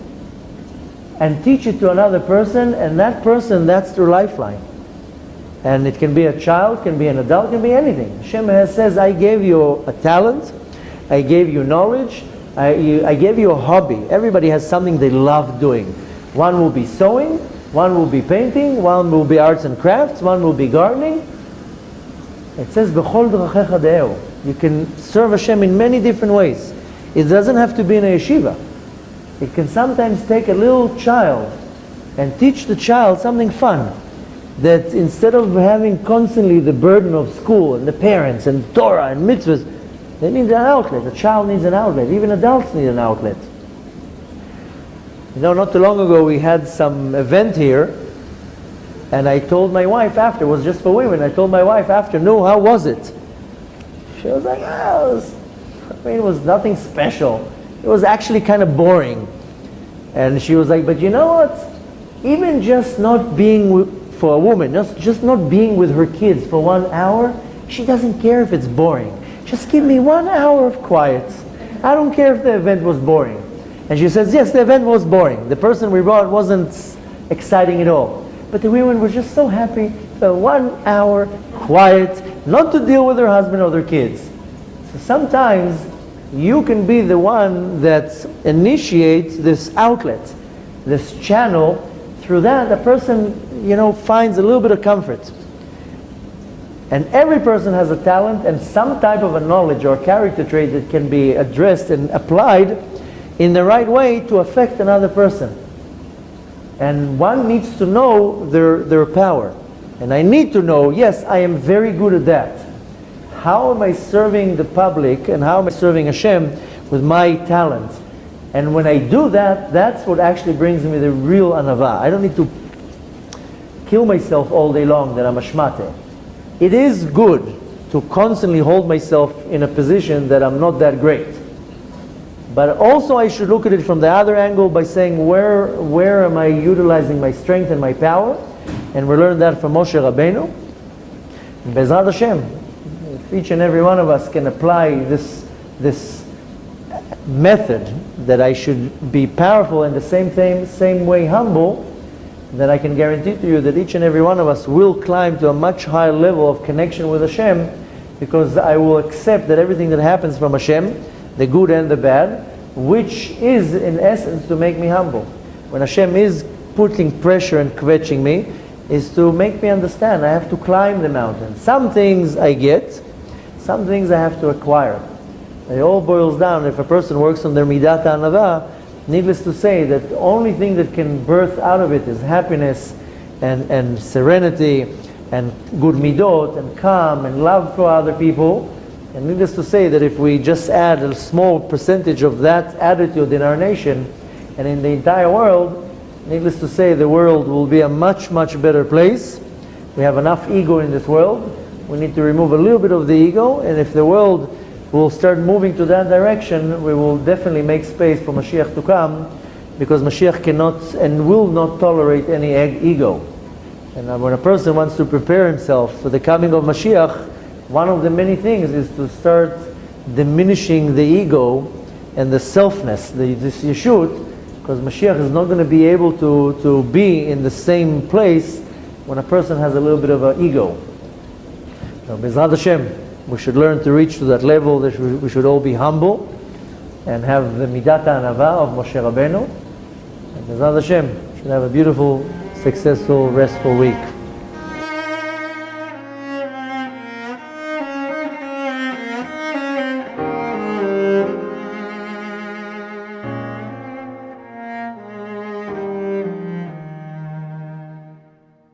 and teach it to another person, and that person, that's their lifeline. And it can be a child, can be an adult, can be anything. Hashem says, I gave you a talent, I gave you knowledge, I gave you a hobby. Everybody has something they love doing. One will be sewing, one will be painting, one will be arts and crafts, one will be gardening. It says, B'chol d'rachecha de'eu. You can serve Hashem in many different ways. It doesn't have to be in a yeshiva. It can sometimes take a little child and teach the child something fun. That instead of having constantly the burden of school and the parents and Torah and mitzvahs, they need an outlet. A child needs an outlet. Even adults need an outlet. You know, not too long ago we had some event here, and I told my wife after, it was just for women, I told my wife after, no, how was it? She was like, it was nothing special. It was actually kind of boring. And she was like, but you know what? Even just not being for a woman, just not being with her kids for 1 hour, she doesn't care if it's boring. Just give me 1 hour of quiet. I don't care if the event was boring. And she says, yes, the event was boring. The person we brought wasn't exciting at all. But the women were just so happy for 1 hour quiet, not to deal with their husband or their kids. So sometimes you can be the one that initiates this outlet, this channel. Through that, the person, finds a little bit of comfort. And every person has a talent and some type of a knowledge or character trait that can be addressed and applied in the right way to affect another person. And one needs to know their power. And I need to know, yes, I am very good at that. how am I serving the public and how am I serving Hashem with my talent? And when I do that, that's what actually brings me the real anava. I don't need to kill myself all day long that I'm a shmate. It is good to constantly hold myself in a position that I'm not that great. But also I should look at it from the other angle by saying, where am I utilizing my strength and my power? And we learned that from Moshe Rabbeinu. Bezrat Hashem, if each and every one of us can apply this method, that I should be powerful and the same way humble, then I can guarantee to you that each and every one of us will climb to a much higher level of connection with Hashem, because I will accept that everything that happens from Hashem, the good and the bad, which is in essence to make me humble. When Hashem is putting pressure and kvetching me, is to make me understand I have to climb the mountain. Some things I get, some things I have to acquire. It all boils down, if a person works on their midot anava, needless to say that the only thing that can birth out of it is happiness and serenity and good midot and calm and love for other people. And needless to say that if we just add a small percentage of that attitude in our nation and in the entire world, needless to say the world will be a much, much better place. We have enough ego in this world. We need to remove a little bit of the ego, and if the world will start moving to that direction, we will definitely make space for Mashiach to come, because Mashiach cannot and will not tolerate any ego. And when a person wants to prepare himself for the coming of Mashiach, one of the many things is to start diminishing the ego and the selfness, this yeshut, because Mashiach is not going to be able to be in the same place when a person has a little bit of an ego. So, Bezrat Hashem, we should learn to reach to that level, that we should all be humble and have the midat anava of Moshe Rabbeinu. And Bezrat Hashem, should have a beautiful, successful, restful week.